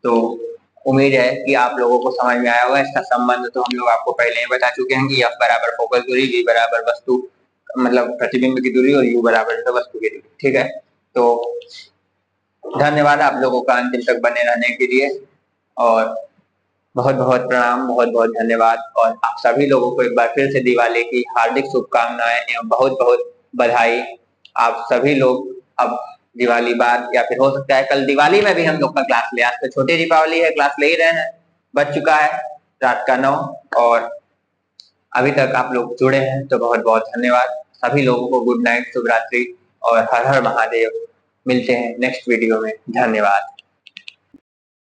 तो उम्मीद है कि आप लोगों को समझ में आया होगा। इसका संबंध तो हम लोग आपको पहले ही बता चुके हैं कि f बराबर फोकस दूरी, v बराबर वस्तु मतलब प्रतिबिंब की दूरी और u बराबर वस्तु की दूरी, ठीक है। तो धन्यवाद आप लोगों का अंतिम तक बने रहने के लिए और बहुत बहुत प्रणाम, बहुत बहुत धन्यवाद। और आप सभी लोगों को एक बार फिर से दिवाली की हार्दिक शुभकामनाएं एवं बहुत बहुत बधाई। आप सभी लोग अब दिवाली बाद या फिर हो सकता है कल दिवाली में भी हम लोग का क्लास ले, आज तो छोटी दीपावली है, क्लास ले ही रहे हैं, बज चुका है रात का 9 और अभी तक आप लोग जुड़े हैं, तो बहुत बहुत धन्यवाद। सभी लोगों को गुड नाइट, शुभ रात्रि और हर हर महादेव। मिलते हैं नेक्स्ट वीडियो में, धन्यवाद।